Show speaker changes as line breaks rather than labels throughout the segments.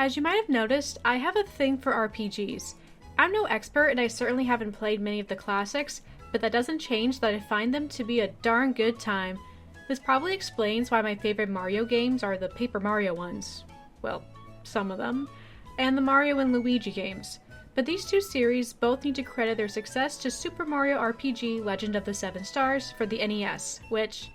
As you might have noticed, I have a thing for RPGs. I'm no expert and I certainly haven't played many of the classics, but that doesn't change that I find them to be a darn good time. This probably explains why my favorite Mario games are the Paper Mario ones. Well, some of them. And the Mario and Luigi games. But these two series both need to credit their success to Super Mario RPG Legend of the Seven Stars for the NES, which,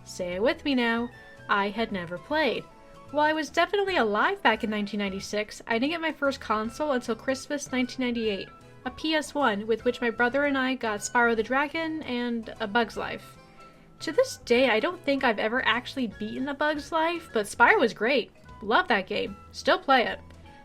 say it with me now, I had never played. While I was definitely alive back in 1996, I didn't get my first console until Christmas 1998, a PS1 with which my brother and I got Spyro the Dragon and A Bug's Life. To this day, I don't think I've ever actually beaten A Bug's Life, but Spyro was great. Love that game. Still play it.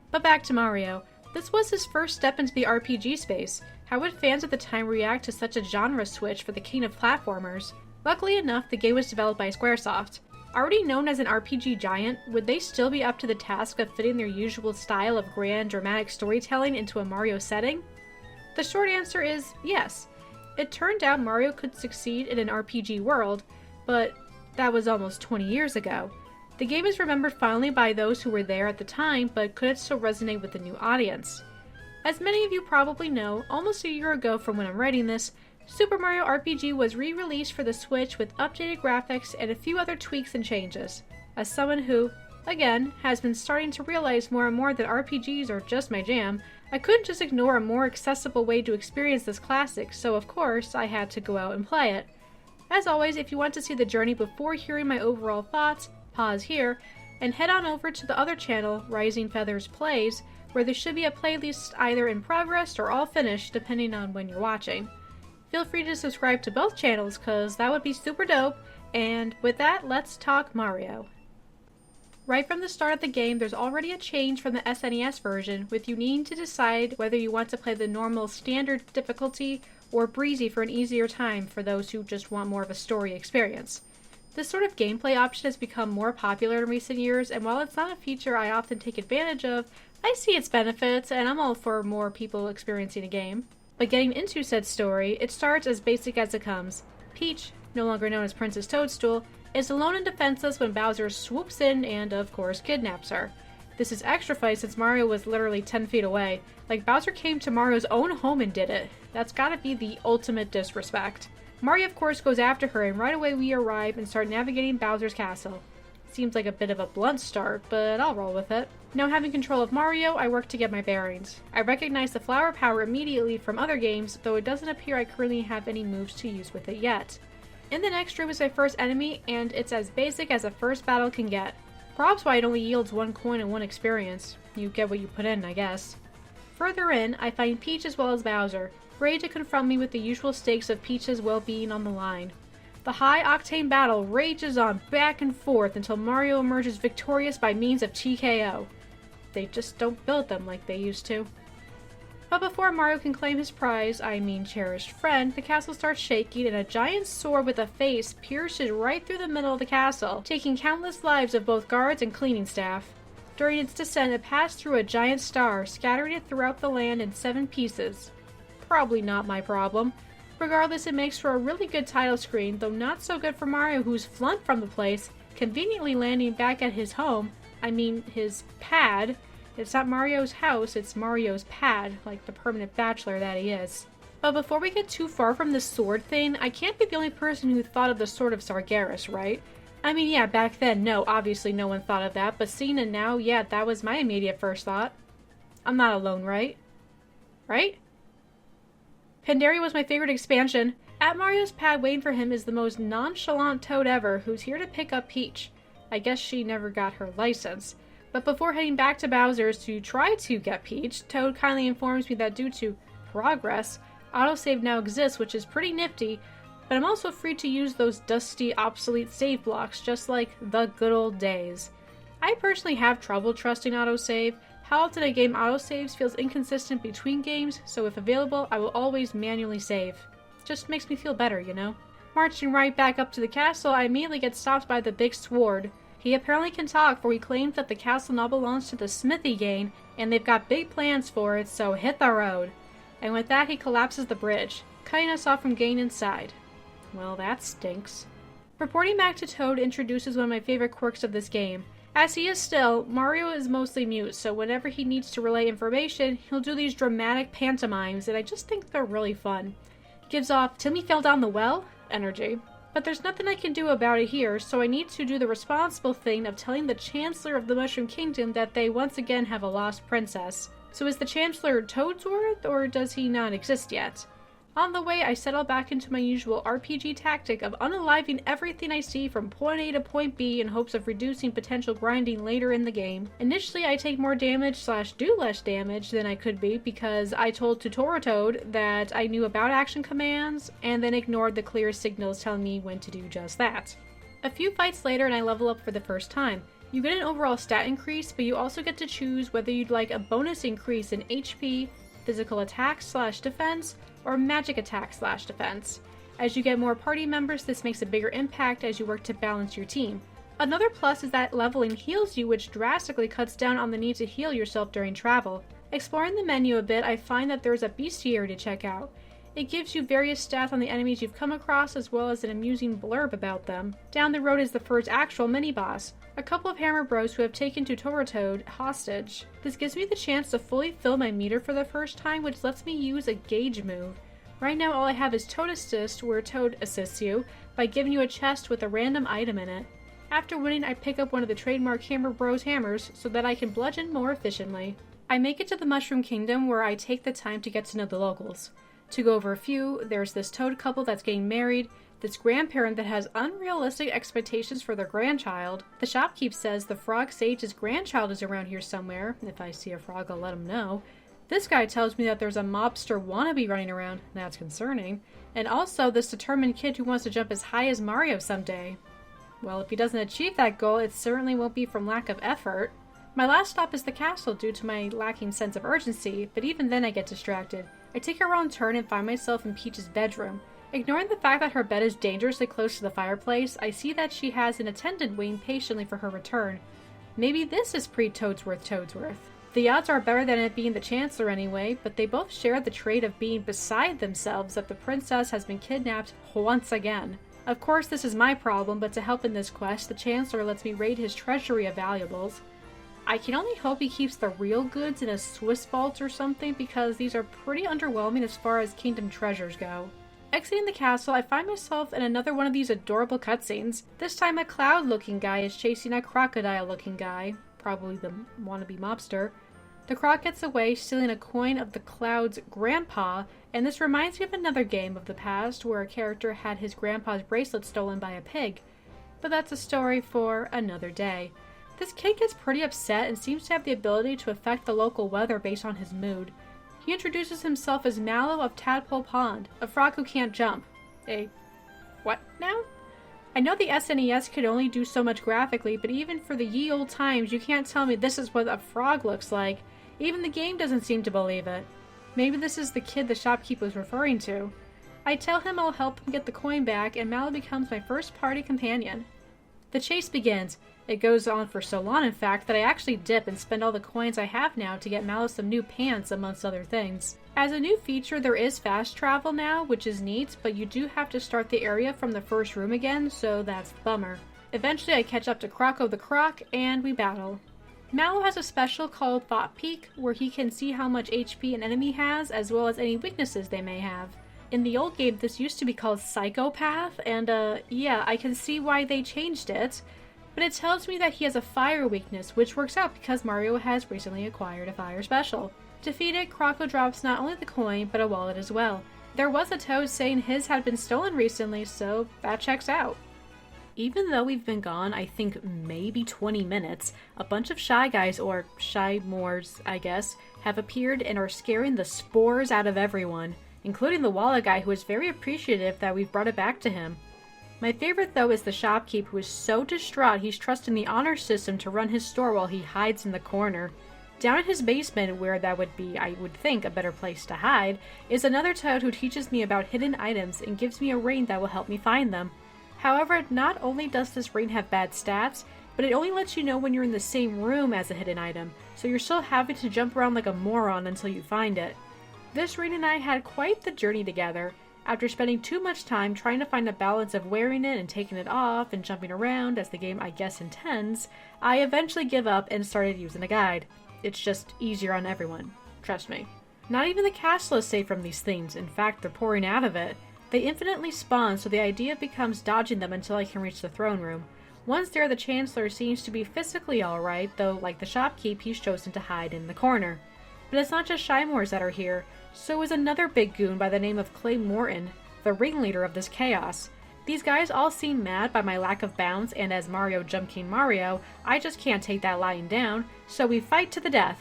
But back to Mario. This was his first step into the RPG space. How would fans at the time react to such a genre switch for the king of platformers? Luckily enough, the game was developed by Squaresoft. Already known as an RPG giant, would they still be up to the task of fitting their usual style of grand, dramatic storytelling into a Mario setting? The short answer is yes. It turned out Mario could succeed in an RPG world, but that was almost 20 years ago. The game is remembered fondly by those who were there at the time, but could it still resonate with the new audience? As many of you probably know, almost a year ago from when I'm writing this, Super Mario RPG was re-released for the Switch with updated graphics and a few other tweaks and changes. As someone who, again, has been starting to realize more and more that RPGs are just my jam, I couldn't just ignore a more accessible way to experience this classic, so of course I had to go out and play it. As always, if you want to see the journey before hearing my overall thoughts, pause here, and head on over to the other channel, RisingFeathers Plays, where there should be a playlist either in progress or all finished depending on when you're watching. Feel free to subscribe to both channels cause that would be super dope, and with that, let's talk Mario. Right from the start of the game, there's already a change from the SNES version, with you needing to decide whether you want to play the normal standard difficulty or breezy for an easier time for those who just want more of a story experience. This sort of gameplay option has become more popular in recent years, and while it's not a feature I often take advantage of, I see its benefits, and I'm all for more people experiencing a game. But getting into said story, it starts as basic as it comes. Peach, no longer known as Princess Toadstool, is alone and defenseless when Bowser swoops in and, of course, kidnaps her. This is extra funny since Mario was literally 10 feet away. Like, Bowser came to Mario's own home and did it. That's gotta be the ultimate disrespect. Mario, of course, goes after her, and right away we arrive and start navigating Bowser's castle. Seems like a bit of a blunt start, but I'll roll with it. Now having control of Mario, I work to get my bearings. I recognize the flower power immediately from other games, though it doesn't appear I currently have any moves to use with it yet. In the next room is my first enemy, and it's as basic as a first battle can get. Props why it only yields 1 coin and 1 experience. You get what you put in, I guess. Further in, I find Peach as well as Bowser, ready to confront me with the usual stakes of Peach's well-being on the line. The high-octane battle rages on back and forth until Mario emerges victorious by means of TKO. They just don't build them like they used to. But before Mario can claim his prize, I mean cherished friend, the castle starts shaking and a giant sword with a face pierces right through the middle of the castle, taking countless lives of both guards and cleaning staff. During its descent, it passed through a giant star, scattering it throughout the land in 7 pieces. Probably not my problem. Regardless, it makes for a really good title screen, though not so good for Mario, who's flunked from the place, conveniently landing back at his home, I mean his pad. It's not Mario's house, it's Mario's pad, like the permanent bachelor that he is. But before we get too far from this sword thing, I can't be the only person who thought of the Sword of Sargeras, right? I mean, yeah, back then, no, obviously no one thought of that, but seeing it now, yeah, that was my immediate first thought. I'm not alone, right? Right? Pandaria was my favorite expansion. At Mario's pad waiting for him is the most nonchalant Toad ever, who's here to pick up Peach. I guess she never got her license. But before heading back to Bowser's to try to get Peach, Toad kindly informs me that due to progress, autosave now exists, which is pretty nifty, but I'm also free to use those dusty, obsolete save blocks, just like the good old days. I personally have trouble trusting autosave. How often a game autosaves feels inconsistent between games, so if available, I will always manually save. Just makes me feel better, you know? Marching right back up to the castle, I immediately get stopped by the big sword. He apparently can talk, for he claims that the castle now belongs to the Smithy gang, and they've got big plans for it, so hit the road. And with that, he collapses the bridge, cutting us off from getting inside. Well, that stinks. Reporting back to Toad introduces one of my favorite quirks of this game. As he is still, Mario is mostly mute, so whenever he needs to relay information, he'll do these dramatic pantomimes, and I just think they're really fun. He gives off "Timmy fell down the well" energy. But there's nothing I can do about it here, so I need to do the responsible thing of telling the Chancellor of the Mushroom Kingdom that they once again have a lost princess. So is the Chancellor Toadsworth, or does he not exist yet? On the way, I settle back into my usual RPG tactic of unaliving everything I see from point A to point B in hopes of reducing potential grinding later in the game. Initially, I take more damage / do less damage than I could be because I told Toad that I knew about action commands and then ignored the clear signals telling me when to do just that. A few fights later and I level up for the first time. You get an overall stat increase, but you also get to choose whether you'd like a bonus increase in HP, physical attack / defense, or magic attack / defense. As you get more party members, this makes a bigger impact as you work to balance your team. Another plus is that leveling heals you, which drastically cuts down on the need to heal yourself during travel. Exploring the menu a bit, I find that there's a bestiary to check out. It gives you various stats on the enemies you've come across, as well as an amusing blurb about them. Down the road is the first actual mini-boss, a couple of hammer bros who have taken Toad hostage. This gives me the chance to fully fill my meter for the first time, which lets me use a gauge move. Right now all I have is Toad Assist, where Toad assists you by giving you a chest with a random item in it. After winning, I pick up one of the trademark Hammer Bros hammers so that I can bludgeon more efficiently. I make it to the Mushroom Kingdom, where I take the time to get to know the locals. To go over a few, there's this Toad couple that's getting married, this grandparent that has unrealistic expectations for their grandchild. The shopkeep says the frog sage's grandchild is around here somewhere. If I see a frog, I'll let him know. This guy tells me that there's a mobster wannabe running around. That's concerning. And also this determined kid who wants to jump as high as Mario someday. Well, if he doesn't achieve that goal, it certainly won't be from lack of effort. My last stop is the castle due to my lacking sense of urgency, but even then I get distracted. I take a wrong turn and find myself in Peach's bedroom. Ignoring the fact that her bed is dangerously close to the fireplace, I see that she has an attendant waiting patiently for her return. Maybe this is pre-Toadsworth. The odds are better than it being the Chancellor anyway, but they both share the trait of being beside themselves that the princess has been kidnapped once again. Of course this is my problem, but to help in this quest, the Chancellor lets me raid his treasury of valuables. I can only hope he keeps the real goods in a Swiss vault or something, because these are pretty underwhelming as far as kingdom treasures go. Exiting the castle, I find myself in another one of these adorable cutscenes. This time a cloud-looking guy is chasing a crocodile-looking guy, probably the wannabe mobster. The croc gets away, stealing a coin of the cloud's grandpa, and this reminds me of another game of the past where a character had his grandpa's bracelet stolen by a pig. But that's a story for another day. This kid gets pretty upset and seems to have the ability to affect the local weather based on his mood. He introduces himself as Mallow of Tadpole Pond, a frog who can't jump. What now? I know the SNES could only do so much graphically, but even for the ye old times, you can't tell me this is what a frog looks like. Even the game doesn't seem to believe it. Maybe this is the kid the shopkeep was referring to. I tell him I'll help him get the coin back, and Mallow becomes my first party companion. The chase begins. It goes on for so long, in fact, that I actually dip and spend all the coins I have now to get Mallow some new pants, amongst other things. As a new feature, there is fast travel now, which is neat, but you do have to start the area from the first room again, so that's the bummer. Eventually I catch up to Croco the Croc, and we battle. Mallow has a special called Thought Peek, where he can see how much HP an enemy has, as well as any weaknesses they may have. In the old game, this used to be called Psychopath, and yeah, I can see why they changed it. But it tells me that he has a fire weakness, which works out because Mario has recently acquired a fire special. Defeated, Croco drops not only the coin, but a wallet as well. There was a Toad saying his had been stolen recently, so that checks out. Even though we've been gone, I think maybe 20 minutes, a bunch of Shy Guys, or Shy Moors, I guess, have appeared and are scaring the spores out of everyone, including the Walla guy, who is very appreciative that we've brought it back to him. My favorite though is the shopkeep, who is so distraught he's trusting the honor system to run his store while he hides in the corner. Down in his basement, where that would be, I would think, a better place to hide, is another Toad who teaches me about hidden items and gives me a ring that will help me find them. However, not only does this ring have bad stats, but it only lets you know when you're in the same room as a hidden item, so you're still having to jump around like a moron until you find it. This ring and I had quite the journey together. After spending too much time trying to find a balance of wearing it and taking it off and jumping around as the game I guess intends, I eventually give up and started using a guide. It's just easier on everyone. Trust me. Not even the castle is safe from these things. In fact, they're pouring out of it. They infinitely spawn, so the idea becomes dodging them until I can reach the throne room. Once there, the Chancellor seems to be physically alright, though like the shopkeep, he's chosen to hide in the corner. But it's not just Shymores that are here. So is another big goon by the name of Clay Morton, the ringleader of this chaos. These guys all seem mad by my lack of bounce, and as Mario Jump King Mario, I just can't take that lying down, so we fight to the death.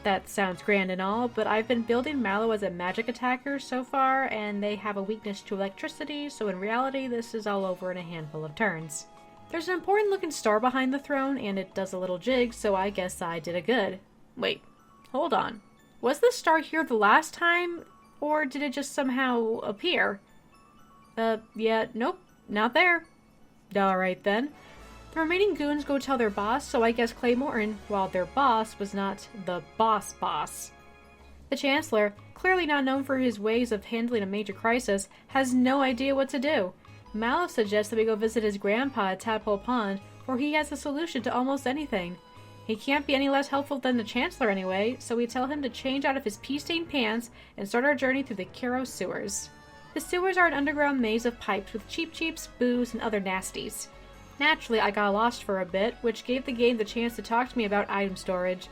That sounds grand and all, but I've been building Mallow as a magic attacker so far, and they have a weakness to electricity, so in reality this is all over in a handful of turns. There's an important looking star behind the throne, and it does a little jig, so I guess I did a good. Wait, hold on. Was the star here the last time, or did it just somehow appear? Yeah, nope, not there. Alright then. The remaining goons go tell their boss, so I guess Clay Morton, while their boss, was not the boss. The Chancellor, clearly not known for his ways of handling a major crisis, has no idea what to do. Mallow suggests that we go visit his grandpa at Tadpole Pond, where he has a solution to almost anything. He can't be any less helpful than the Chancellor anyway, so we tell him to change out of his pea-stained pants and start our journey through the Kero sewers. The sewers are an underground maze of pipes with cheap-cheeps, booze, and other nasties. Naturally, I got lost for a bit, which gave the game the chance to talk to me about item storage.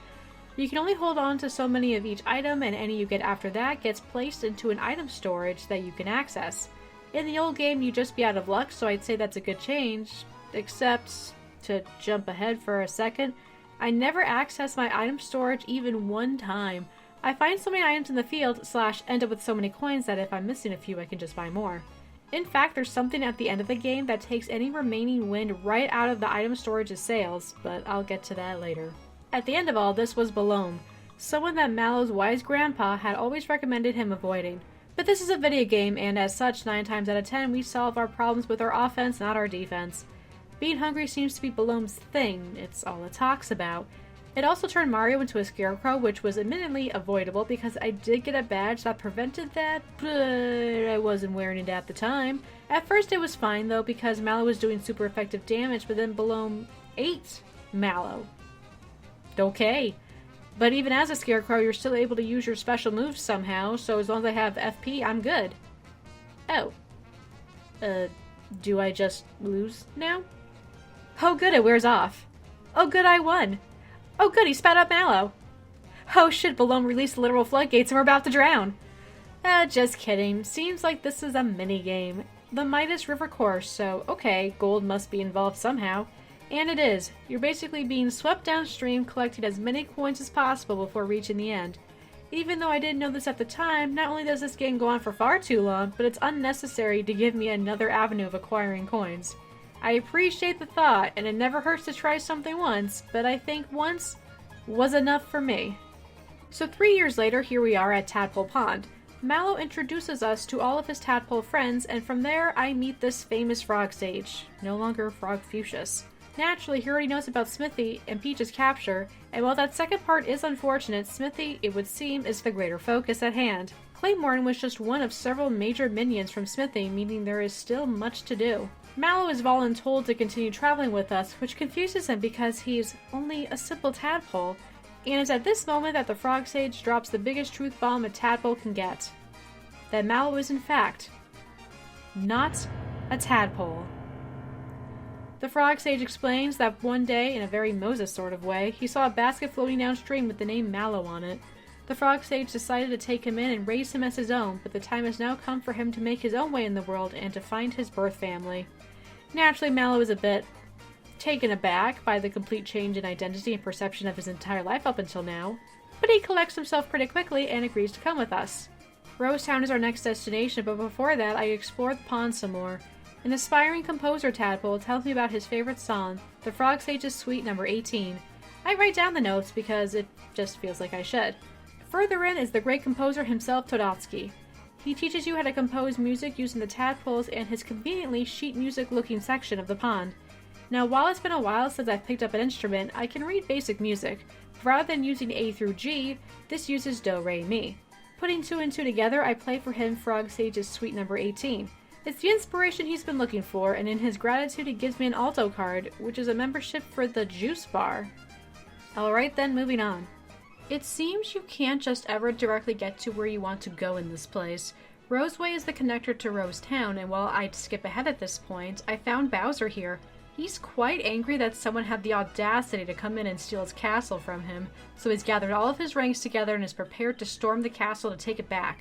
You can only hold on to so many of each item, and any you get after that gets placed into an item storage that you can access. In the old game, you'd just be out of luck, so I'd say that's a good change. Except, to jump ahead for a second, I never access my item storage even one time. I find so many items in the field / end up with so many coins that if I'm missing a few I can just buy more. In fact, there's something at the end of the game that takes any remaining wind right out of the item storage's sails, but I'll get to that later. At the end of all this was Balome, someone that Mallow's wise grandpa had always recommended him avoiding. But this is a video game, and as such, 9 times out of 10 we solve our problems with our offense, not our defense. Being hungry seems to be Balome's thing, it's all it talks about. It also turned Mario into a scarecrow, which was admittedly avoidable because I did get a badge that prevented that, but I wasn't wearing it at the time. At first it was fine though because Mallow was doing super effective damage, but then Balome ate Mallow. Okay. But even as a scarecrow, you're still able to use your special moves somehow, so as long as I have FP, I'm good. Oh. Do I just lose now? Oh good, it wears off. Oh good, I won. Oh good, he spat up Mallow. Oh shit, Balome released the literal floodgates and we're about to drown. Just kidding. Seems like this is a mini-game. The Midas River course, so okay, gold must be involved somehow. And it is. You're basically being swept downstream, collecting as many coins as possible before reaching the end. Even though I didn't know this at the time, not only does this game go on for far too long, but it's unnecessary to give me another avenue of acquiring coins. I appreciate the thought, and it never hurts to try something once, but I think once was enough for me. So 3 years later, here we are at Tadpole Pond. Mallow introduces us to all of his tadpole friends, and from there I meet this famous frog sage, no longer Frog Fuchsius. Naturally, he already knows about Smithy and Peach's capture, and while that second part is unfortunate, Smithy, it would seem, is the greater focus at hand. Clay Morton was just one of several major minions from Smithy, meaning there is still much to do. Mallow is voluntold to continue traveling with us, which confuses him because he's only a simple tadpole, and it's at this moment that the frog sage drops the biggest truth bomb a tadpole can get. That Mallow is in fact not a tadpole. The frog sage explains that one day, in a very Moses sort of way, he saw a basket floating downstream with the name Mallow on it. The frog sage decided to take him in and raise him as his own, but the time has now come for him to make his own way in the world and to find his birth family. Naturally, Mallow is a bit taken aback by the complete change in identity and perception of his entire life up until now, but he collects himself pretty quickly and agrees to come with us. Rosetown is our next destination, but before that, I explore the pond some more. An aspiring composer tadpole tells me about his favorite song, the Frog Sage's Suite number 18. I write down the notes because it just feels like I should. Further in is the great composer himself, Todotsky. He teaches you how to compose music using the tadpoles and his conveniently sheet music looking section of the pond. Now, while it's been a while since I've picked up an instrument, I can read basic music. Rather than using A through G, this uses Do, Re, Mi. Putting 2 and 2 together, I play for him Frog Sage's suite number 18. It's the inspiration he's been looking for, and in his gratitude he gives me an alto card, which is a membership for the juice bar. Alright then, moving on. It seems you can't just ever directly get to where you want to go in this place. Roseway is the connector to Rose Town, and while I'd skip ahead at this point, I found Bowser here. He's quite angry that someone had the audacity to come in and steal his castle from him, so he's gathered all of his ranks together and is prepared to storm the castle to take it back.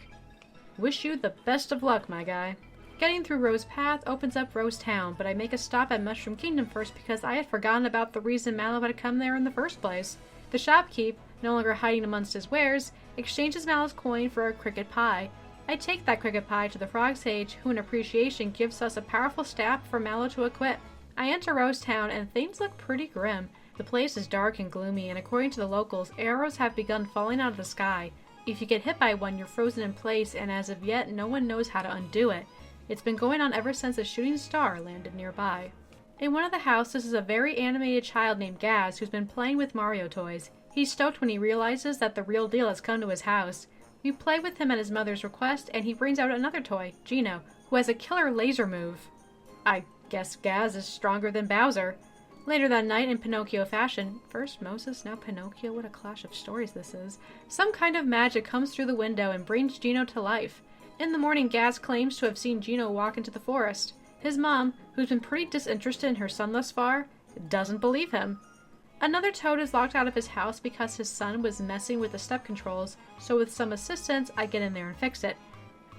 Wish you the best of luck, my guy. Getting through Rose Path opens up Rose Town, but I make a stop at Mushroom Kingdom first because I had forgotten about the reason Mallow had come there in the first place. The shopkeep, no longer hiding amongst his wares, exchanges Mallow's coin for a cricket pie. I take that cricket pie to the Frog Sage, who in appreciation gives us a powerful staff for Mallow to equip. I enter Rose Town and things look pretty grim. The place is dark and gloomy, and according to the locals, arrows have begun falling out of the sky. If you get hit by one, you're frozen in place, and as of yet, no one knows how to undo it. It's been going on ever since a shooting star landed nearby. In one of the houses is a very animated child named Gaz who's been playing with Mario toys. He's stoked when he realizes that the real deal has come to his house. We play with him at his mother's request, and he brings out another toy, Gino, who has a killer laser move. I guess Gaz is stronger than Bowser. Later that night, in Pinocchio fashion, first Moses, now Pinocchio, what a clash of stories this is, some kind of magic comes through the window and brings Gino to life. In the morning, Gaz claims to have seen Gino walk into the forest. His mom, who's been pretty disinterested in her son thus far, doesn't believe him. Another Toad is locked out of his house because his son was messing with the step controls, so with some assistance, I get in there and fix it.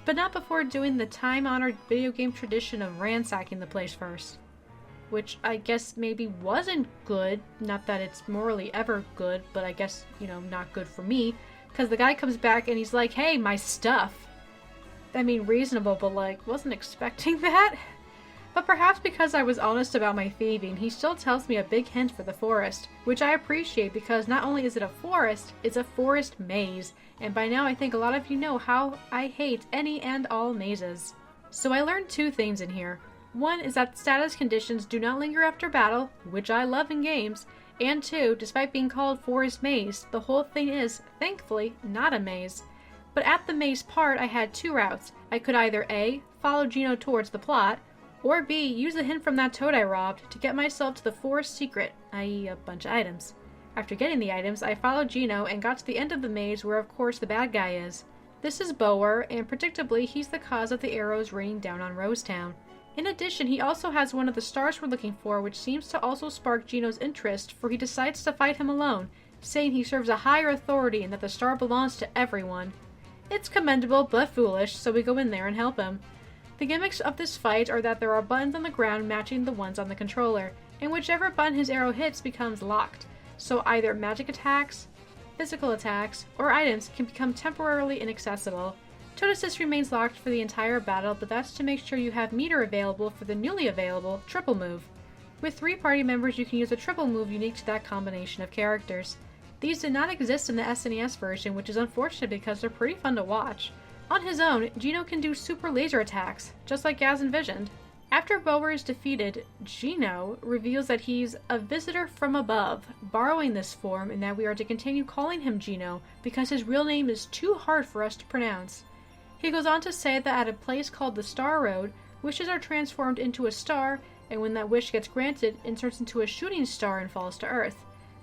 But not before doing the time-honored video game tradition of ransacking the place first. Which I guess maybe wasn't good, not that it's morally ever good, but I guess, not good for me, because the guy comes back and he's like, hey, my stuff. I mean, reasonable, but wasn't expecting that. But perhaps because I was honest about my thieving, he still tells me a big hint for the forest, which I appreciate because not only is it a forest, it's a forest maze, and by now I think a lot of you know how I hate any and all mazes. So I learned 2 things in here. One is that status conditions do not linger after battle, which I love in games, and 2, despite being called Forest Maze, the whole thing is, thankfully, not a maze. But at the maze part, I had 2 routes. I could either A, follow Gino towards the plot, or B, use a hint from that toad I robbed to get myself to the forest secret, i.e. a bunch of items. After getting the items, I followed Gino and got to the end of the maze where of course the bad guy is. This is Bower, and predictably he's the cause of the arrows raining down on Rose Town. In addition, he also has one of the stars we're looking for, which seems to also spark Gino's interest, for he decides to fight him alone, saying he serves a higher authority and that the star belongs to everyone. It's commendable, but foolish, so we go in there and help him. The gimmicks of this fight are that there are buttons on the ground matching the ones on the controller, and whichever button his arrow hits becomes locked, so either magic attacks, physical attacks, or items can become temporarily inaccessible. Toad Assist remains locked for the entire battle, but that's to make sure you have meter available for the newly available triple move. With 3 party members, you can use a triple move unique to that combination of characters. These did not exist in the SNES version, which is unfortunate because they're pretty fun to watch. On his own, Gino can do super laser attacks, just like Gaz envisioned. After Bower is defeated, Gino reveals that he's a visitor from above, borrowing this form and that we are to continue calling him Gino because his real name is too hard for us to pronounce. He goes on to say that at a place called the Star Road, wishes are transformed into a star, and when that wish gets granted, it turns into a shooting star and falls to Earth.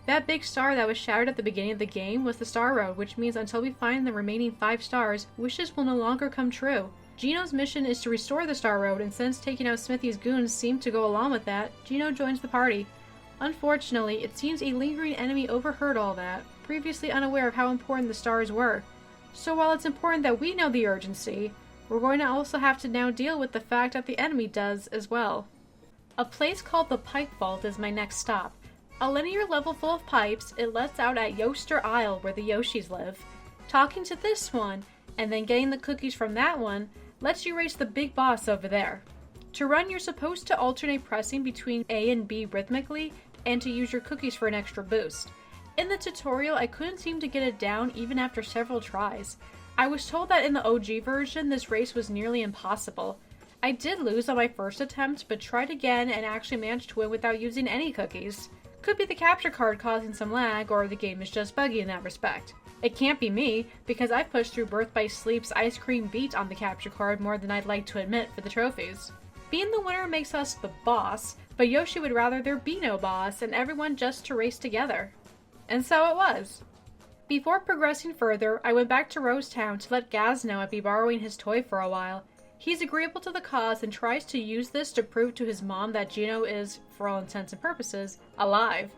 That big star that was shattered at the beginning of the game was the Star Road, which means until we find the remaining 5 stars, wishes will no longer come true. Gino's mission is to restore the Star Road, and since taking out Smithy's goons seemed to go along with that, Gino joins the party. Unfortunately, it seems a lingering enemy overheard all that, previously unaware of how important the stars were. So while it's important that we know the urgency, we're going to also have to now deal with the fact that the enemy does as well. A place called the Pipe Vault is my next stop. A linear level full of pipes, it lets out at Yoster Isle where the Yoshis live. Talking to this one, and then getting the cookies from that one, lets you race the big boss over there. To run, you're supposed to alternate pressing between A and B rhythmically, and to use your cookies for an extra boost. In the tutorial, I couldn't seem to get it down even after several tries. I was told that in the OG version, this race was nearly impossible. I did lose on my first attempt, but tried again and actually managed to win without using any cookies. Could be the capture card causing some lag, or the game is just buggy in that respect. It can't be me, because I've pushed through Birth by Sleep's ice cream beat on the capture card more than I'd like to admit for the trophies. Being the winner makes us the boss, but Yoshi would rather there be no boss and everyone just to race together. And so it was. Before progressing further, I went back to Rose Town to let Gaz know I'd be borrowing his toy for a while. He's agreeable to the cause and tries to use this to prove to his mom that Gino is, for all intents and purposes, alive.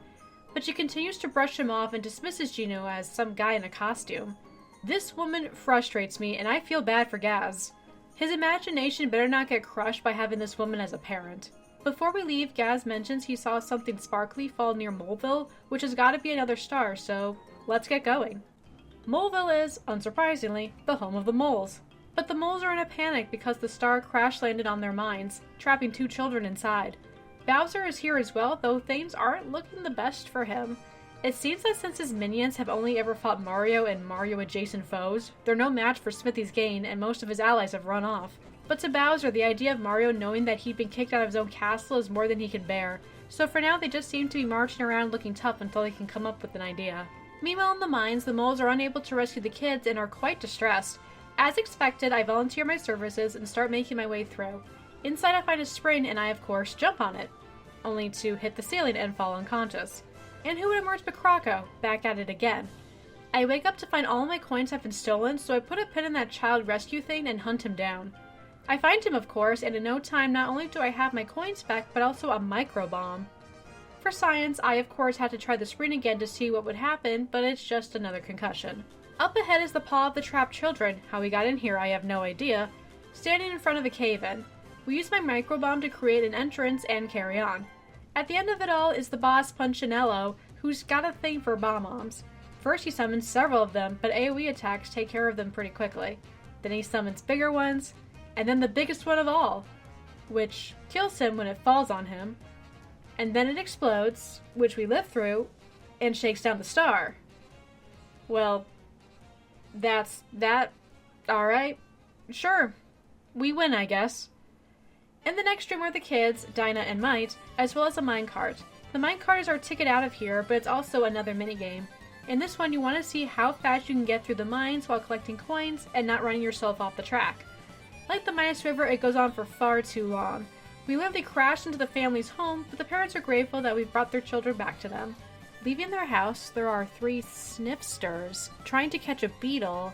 But she continues to brush him off and dismisses Gino as some guy in a costume. This woman frustrates me, and I feel bad for Gaz. His imagination better not get crushed by having this woman as a parent. Before we leave, Gaz mentions he saw something sparkly fall near Moleville, which has got to be another star, so let's get going. Moleville is, unsurprisingly, the home of the moles. But the moles are in a panic because the star crash-landed on their mines, trapping 2 children inside. Bowser is here as well, though things aren't looking the best for him. It seems that since his minions have only ever fought Mario and Mario-adjacent foes, they're no match for Smithy's gain, and most of his allies have run off. But to Bowser, the idea of Mario knowing that he'd been kicked out of his own castle is more than he can bear, so for now they just seem to be marching around looking tough until they can come up with an idea. Meanwhile in the mines, the moles are unable to rescue the kids and are quite distressed. As expected, I volunteer my services and start making my way through. Inside I find a spring and I, of course, jump on it, only to hit the ceiling and fall unconscious. And who would emerge but Croco, back at it again. I wake up to find all my coins have been stolen, so I put a pin in that child rescue thing and hunt him down. I find him, of course, and in no time not only do I have my coins back, but also a micro bomb. For science, I of course had to try the spring again to see what would happen, but it's just another concussion. Up ahead is the paw of the trapped children. How we got in here, I have no idea. Standing in front of a cave-in. We use my microbomb to create an entrance and carry on. At the end of it all is the boss Punchinello, who's got a thing for bomb-bombs. First he summons several of them, but AoE attacks take care of them pretty quickly. Then he summons bigger ones, and then the biggest one of all, which kills him when it falls on him. And then it explodes, which we live through, and shakes down the star. Well, that's that. Alright. Sure. We win, I guess. In the next room are the kids, Dinah and Mite, as well as a minecart. The minecart is our ticket out of here, but it's also another minigame. In this one, you want to see how fast you can get through the mines while collecting coins and not running yourself off the track. Like the Midas River, it goes on for far too long. We literally crashed into the family's home, but the parents are grateful that we've brought their children back to them. Leaving their house, there are 3 sniffsters trying to catch a beetle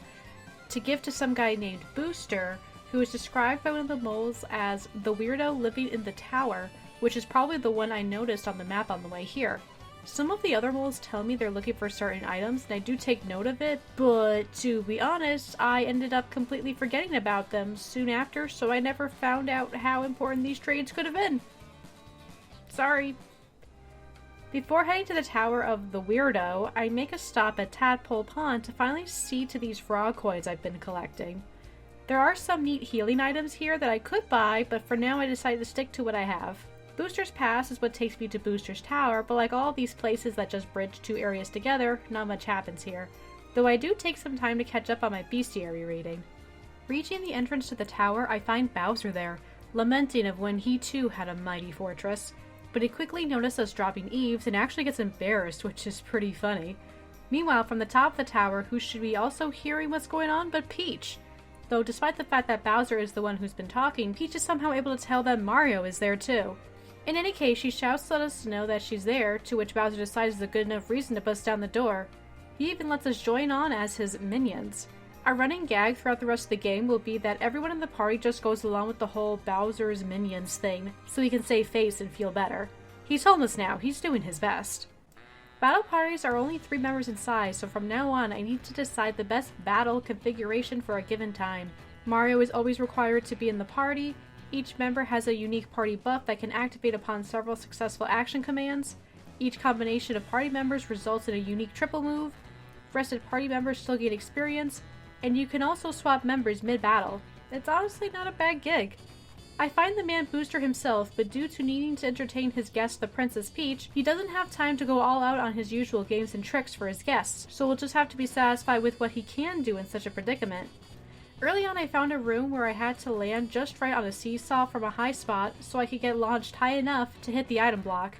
to give to some guy named Booster, who is described by one of the moles as the weirdo living in the tower, which is probably the one I noticed on the map on the way here. Some of the other moles tell me they're looking for certain items, and I do take note of it, but to be honest, I ended up completely forgetting about them soon after, so I never found out how important these trades could have been. Sorry. Before heading to the Tower of the Weirdo, I make a stop at Tadpole Pond to finally see to these frog coins I've been collecting. There are some neat healing items here that I could buy, but for now I decided to stick to what I have. Booster's Pass is what takes me to Booster's Tower, but like all these places that just bridge 2 areas together, not much happens here. Though I do take some time to catch up on my bestiary reading. Reaching the entrance to the tower, I find Bowser there, lamenting of when he too had a mighty fortress. But he quickly noticed us dropping eaves and actually gets embarrassed, which is pretty funny. Meanwhile, from the top of the tower, who should be also hearing what's going on but Peach? Though despite the fact that Bowser is the one who's been talking, Peach is somehow able to tell that Mario is there too. In any case, she shouts to let us know that she's there, to which Bowser decides is a good enough reason to bust down the door. He even lets us join on as his minions. Our running gag throughout the rest of the game will be that everyone in the party just goes along with the whole Bowser's minions thing, so he can save face and feel better. He's homeless now, he's doing his best. Battle parties are only 3 members in size, so from now on I need to decide the best battle configuration for a given time. Mario is always required to be in the party. Each member has a unique party buff that can activate upon several successful action commands. Each combination of party members results in a unique triple move. Rested party members still gain experience, and you can also swap members mid-battle. It's honestly not a bad gig. I find the man Booster himself, but due to needing to entertain his guest, the Princess Peach, he doesn't have time to go all out on his usual games and tricks for his guests, so we'll just have to be satisfied with what he can do in such a predicament. Early on I found a room where I had to land just right on a seesaw from a high spot so I could get launched high enough to hit the item block.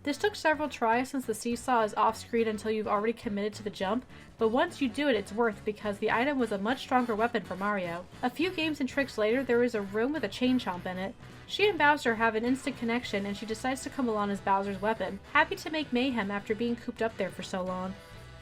This took several tries since the seesaw is off screen until you've already committed to the jump, but once you do it, it's worth because the item was a much stronger weapon for Mario. A few games and tricks later, there is a room with a chain chomp in it. She and Bowser have an instant connection and she decides to come along as Bowser's weapon, happy to make mayhem after being cooped up there for so long.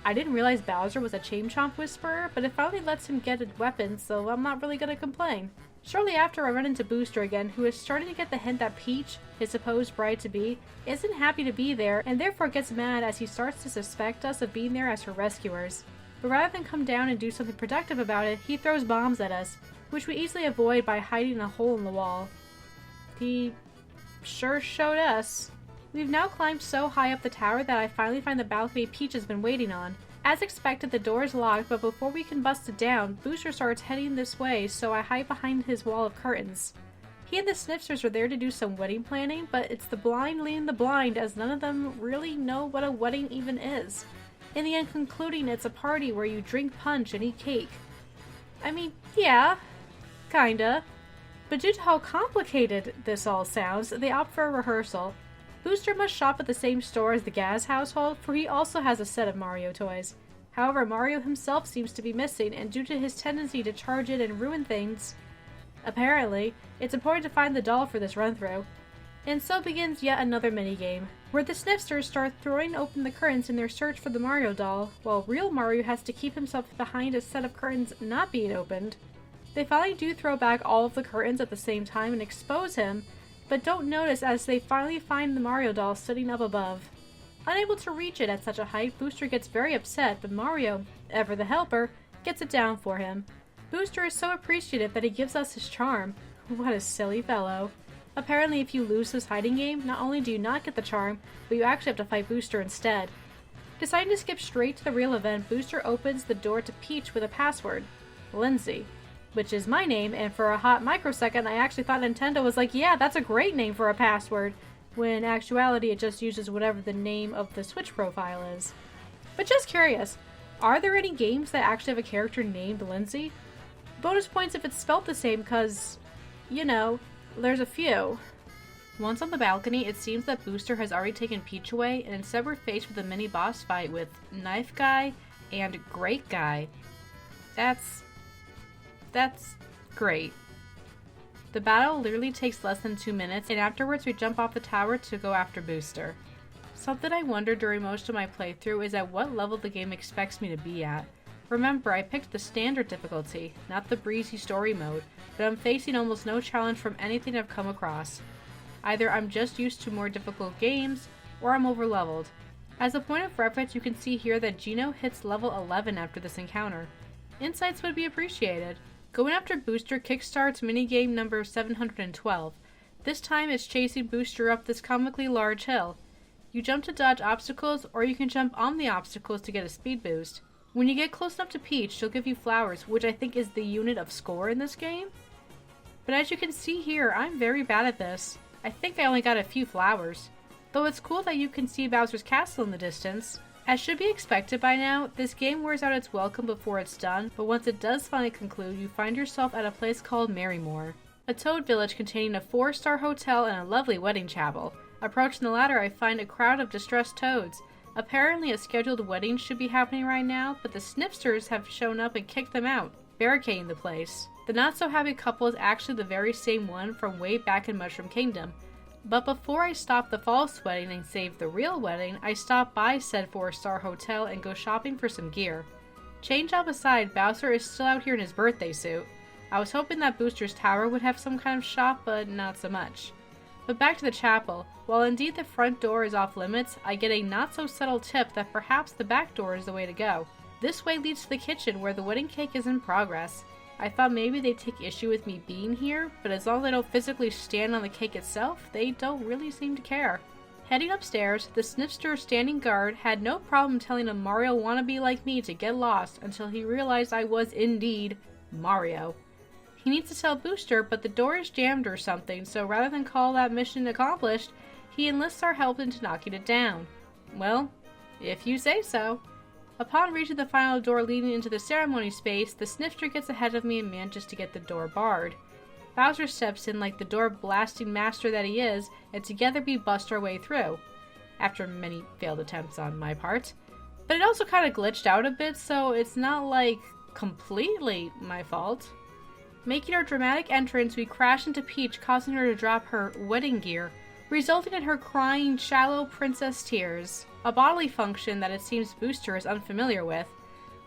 I didn't realize Bowser was a chain chomp whisperer, but it finally lets him get a weapon, so I'm not really gonna complain. Shortly after, I run into Booster again, who is starting to get the hint that Peach, his supposed bride-to-be, isn't happy to be there, and therefore gets mad as he starts to suspect us of being there as her rescuers. But rather than come down and do something productive about it, he throws bombs at us, which we easily avoid by hiding in a hole in the wall. He sure showed us. We've now climbed so high up the tower that I finally find the balcony Peach has been waiting on. As expected, the door is locked, but before we can bust it down, Booster starts heading this way, so I hide behind his wall of curtains. He and the Snifters are there to do some wedding planning, but it's the blind leading the blind, as none of them really know what a wedding even is. In the end, concluding it's a party where you drink punch and eat cake. I mean, yeah, kinda. But due to how complicated this all sounds, they opt for a rehearsal. Booster must shop at the same store as the Gaz household, for he also has a set of Mario toys. However, Mario himself seems to be missing, and due to his tendency to charge in and ruin things, apparently, it's important to find the doll for this run-through. And so begins yet another minigame, where the Snifters start throwing open the curtains in their search for the Mario doll, while real Mario has to keep himself behind a set of curtains not being opened. They finally do throw back all of the curtains at the same time and expose him, but don't notice as they finally find the Mario doll sitting up above. Unable to reach it at such a height, Booster gets very upset, but Mario, ever the helper, gets it down for him. Booster is so appreciative that he gives us his charm. What a silly fellow. Apparently, if you lose this hiding game, not only do you not get the charm, but you actually have to fight Booster instead. Deciding to skip straight to the real event, Booster opens the door to Peach with a password, Lindsay, which is my name, and for a hot microsecond I actually thought Nintendo was like, yeah, that's a great name for a password, when in actuality it just uses whatever the name of the Switch profile is. But just curious, are there any games that actually have a character named Lindsay? Bonus points if it's spelt the same, cause, you know, there's a few. Once on the balcony, it seems that Booster has already taken Peach away, and instead we're faced with a mini boss fight with Knife Guy and Great Guy. That's great. The battle literally takes less than 2 minutes, and afterwards we jump off the tower to go after Booster. Something I wondered during most of my playthrough is at what level the game expects me to be at. Remember, I picked the standard difficulty, not the breezy story mode, but I'm facing almost no challenge from anything I've come across. Either I'm just used to more difficult games, or I'm overleveled. As a point of reference, you can see here that Geno hits level 11 after this encounter. Insights would be appreciated. Going after Booster kickstarts minigame number 712. This time it's chasing Booster up this comically large hill. You jump to dodge obstacles, or you can jump on the obstacles to get a speed boost. When you get close enough to Peach, she'll give you flowers, which I think is the unit of score in this game. But as you can see here, I'm very bad at this. I think I only got a few flowers. Though it's cool that you can see Bowser's castle in the distance. As should be expected by now, this game wears out its welcome before it's done, but once it does finally conclude, you find yourself at a place called Merrymore, a toad village containing a 4-star hotel and a lovely wedding chapel. Approaching the latter, I find a crowd of distressed toads. Apparently a scheduled wedding should be happening right now, but the Snifters have shown up and kicked them out, barricading the place. The not-so-happy couple is actually the very same one from way back in Mushroom Kingdom. But before I stop the false wedding and save the real wedding, I stop by said 4-star hotel and go shopping for some gear. Chain job aside, Bowser is still out here in his birthday suit. I was hoping that Booster's Tower would have some kind of shop, but not so much. But back to the chapel. While indeed the front door is off limits, I get a not-so-subtle tip that perhaps the back door is the way to go. This way leads to the kitchen where the wedding cake is in progress. I thought maybe they'd take issue with me being here, but as long as I don't physically stand on the cake itself, they don't really seem to care. Heading upstairs, the Snifter standing guard had no problem telling a Mario wannabe like me to get lost until he realized I was indeed Mario. He needs to tell Booster, but the door is jammed or something, so rather than call that mission accomplished, he enlists our help into knocking it down. Well, if you say so. Upon reaching the final door leading into the ceremony space, the Snifter gets ahead of me and manages to get the door barred. Bowser steps in like the door blasting master that he is, and together we bust our way through. after many failed attempts on my part. But it also kind of glitched out a bit, so it's not like completely my fault. Making our dramatic entrance, we crash into Peach, causing her to drop her wedding gear, resulting in her crying shallow princess tears, a bodily function that it seems Booster is unfamiliar with.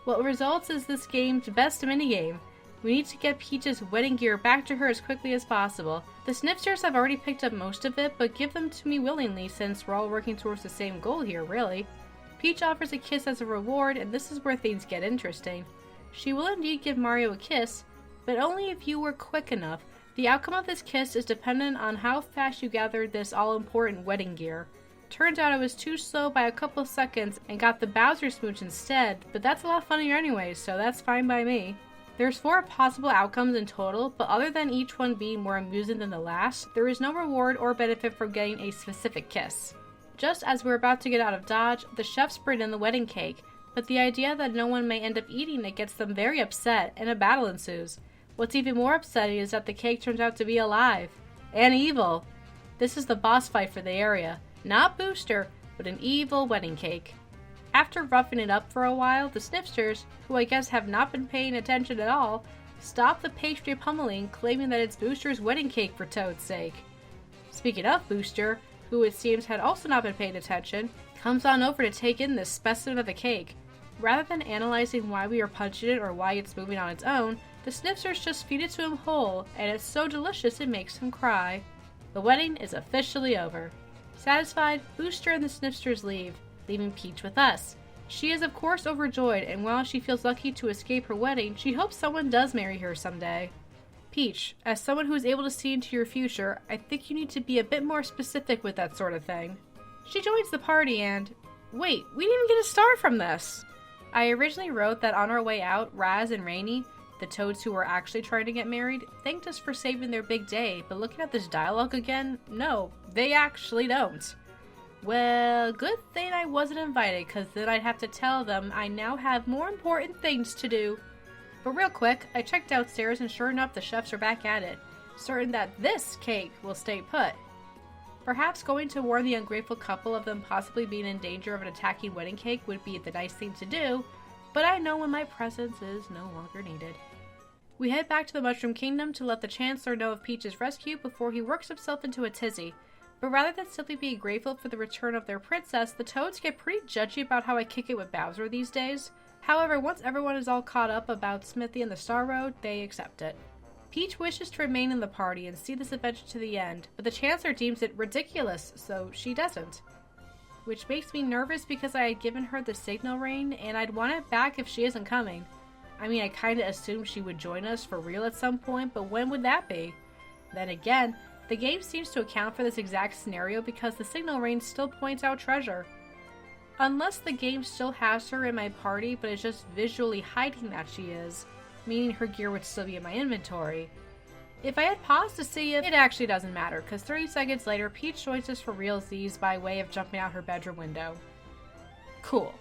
What results is this game's best minigame. We need to get Peach's wedding gear back to her as quickly as possible. The Snipsters have already picked up most of it, but give them to me willingly since we're all working towards the same goal here, really. Peach offers a kiss as a reward, and this is where things get interesting. She will indeed give Mario a kiss, but only if you were quick enough. The outcome of this kiss is dependent on how fast you gathered this all-important wedding gear. Turns out I was too slow by a couple seconds and got the Bowser smooch instead, but that's a lot funnier anyway, so that's fine by me. There's 4 possible outcomes in total, but other than each one being more amusing than the last, there is no reward or benefit for getting a specific kiss. Just as we're about to get out of Dodge, the chefs bring in the wedding cake, but the idea that no one may end up eating it gets them very upset, and a battle ensues. What's even more upsetting is that the cake turns out to be alive. And evil. This is the boss fight for the area. Not Booster, but an evil wedding cake. After roughing it up for a while, the Snipsters, who I guess have not been paying attention at all, stop the pastry pummeling, claiming that it's Booster's wedding cake for Toad's sake. Speaking of Booster, who it seems had also not been paying attention, comes on over to take in this specimen of the cake. Rather than analyzing why we are punching it or why it's moving on its own, the Snipsters just feed it to him whole, and it's so delicious it makes him cry. The wedding is officially over. Satisfied, Booster and the Snipsters leave, leaving Peach with us. She is of course overjoyed, and while she feels lucky to escape her wedding, she hopes someone does marry her someday. Peach, as someone who is able to see into your future, I think you need to be a bit more specific with that sort of thing. She joins the party and... Wait, we didn't even get a star from this! I originally wrote that on our way out, Raz and Rainy, the Toads who were actually trying to get married, thanked us for saving their big day, but looking at this dialogue again, no, they actually don't. Well, good thing I wasn't invited, cause then I'd have to tell them I now have more important things to do. But real quick, I checked downstairs and sure enough the chefs are back at it, certain that this cake will stay put. Perhaps going to warn the ungrateful couple of them possibly being in danger of an attacking wedding cake would be the nice thing to do, but I know when my presence is no longer needed. We head back to the Mushroom Kingdom to let the Chancellor know of Peach's rescue before he works himself into a tizzy. But rather than simply being grateful for the return of their princess, the Toads get pretty judgy about how I kick it with Bowser these days. However, once everyone is all caught up about Smithy and the Star Road, they accept it. Peach wishes to remain in the party and see this adventure to the end, but the Chancellor deems it ridiculous, so she doesn't. Which makes me nervous because I had given her the signal ring, and I'd want it back if she isn't coming. I mean, I kinda assumed she would join us for real at some point, but when would that be? Then again, the game seems to account for this exact scenario because the signal ring still points out treasure. Unless the game still has her in my party, but is just visually hiding that she is, meaning her gear would still be in my inventory. If I had paused to see it actually doesn't matter, because 30 seconds later, Peach joins us for realsies by way of jumping out her bedroom window. Cool.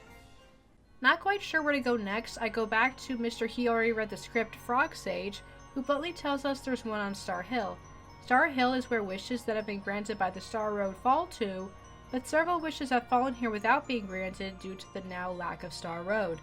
Not quite sure where to go next, I go back to Mr. He already read the script, Frog Sage, who bluntly tells us there's one on Star Hill. Star Hill is where wishes that have been granted by the Star Road fall to, but several wishes have fallen here without being granted due to the now lack of Star Road.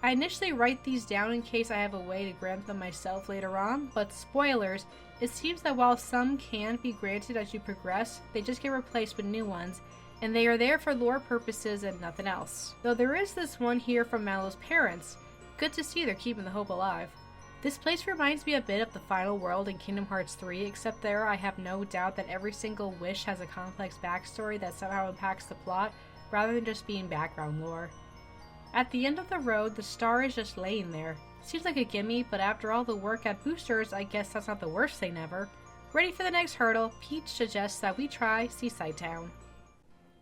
I initially write these down in case I have a way to grant them myself later on, but spoilers, it seems that while some can be granted as you progress, they just get replaced with new ones, and they are there for lore purposes and nothing else. Though there is this one here from Mallow's parents. Good to see they're keeping the hope alive. This place reminds me a bit of the final world in Kingdom Hearts 3, except there I have no doubt that every single wish has a complex backstory that somehow impacts the plot, rather than just being background lore. At the end of the road, the star is just laying there. Seems like a gimme, but after all the work at Boosters, I guess that's not the worst thing ever. Ready for the next hurdle, Peach suggests that we try Seaside Town.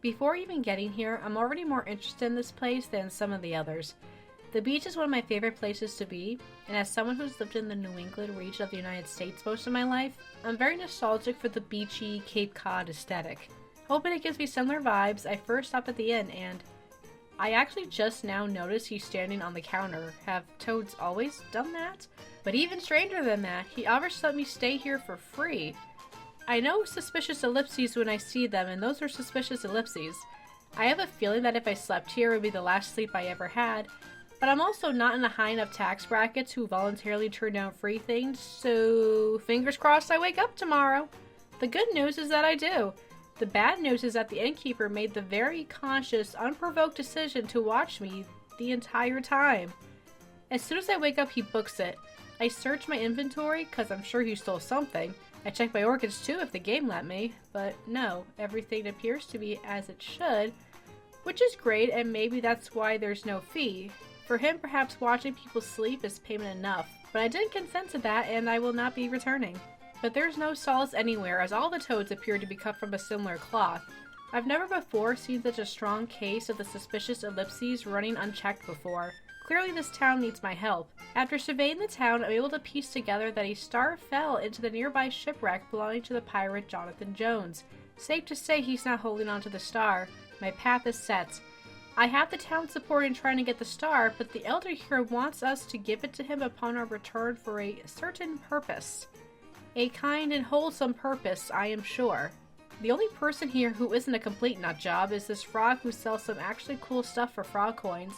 Before even getting here, I'm already more interested in this place than some of the others. The beach is one of my favorite places to be, and as someone who's lived in the New England region of the United States most of my life, I'm very nostalgic for the beachy Cape Cod aesthetic. Hoping it gives me similar vibes, I first stopped at the inn and I actually just now noticed he's standing on the counter. Have Toads always done that? But even stranger than that, he offers to let me stay here for free. I know suspicious ellipses when I see them, and those are suspicious ellipses. I have a feeling that if I slept here, it would be the last sleep I ever had, but I'm also not in a high enough tax bracket to voluntarily turn down free things, so fingers crossed I wake up tomorrow. The good news is that I do. The bad news is that the innkeeper made the very conscious, unprovoked decision to watch me the entire time. As soon as I wake up, he books it. I search my inventory, cause I'm sure he stole something. I check my orchids too if the game let me, but no, everything appears to be as it should, which is great, and maybe that's why there's no fee. For him, perhaps watching people sleep is payment enough, but I didn't consent to that and I will not be returning. But there's no solace anywhere, as all the toads appear to be cut from a similar cloth. I've never before seen such a strong case of the suspicious ellipses running unchecked before. Clearly this town needs my help. After surveying the town, I'm able to piece together that a star fell into the nearby shipwreck belonging to the pirate Jonathan Jones. Safe to say he's not holding on to the star. My path is set. I have the town's support in trying to get the star, but the elder here wants us to give it to him upon our return for a certain purpose. A kind and wholesome purpose, I am sure. The only person here who isn't a complete nutjob is this frog who sells some actually cool stuff for frog coins.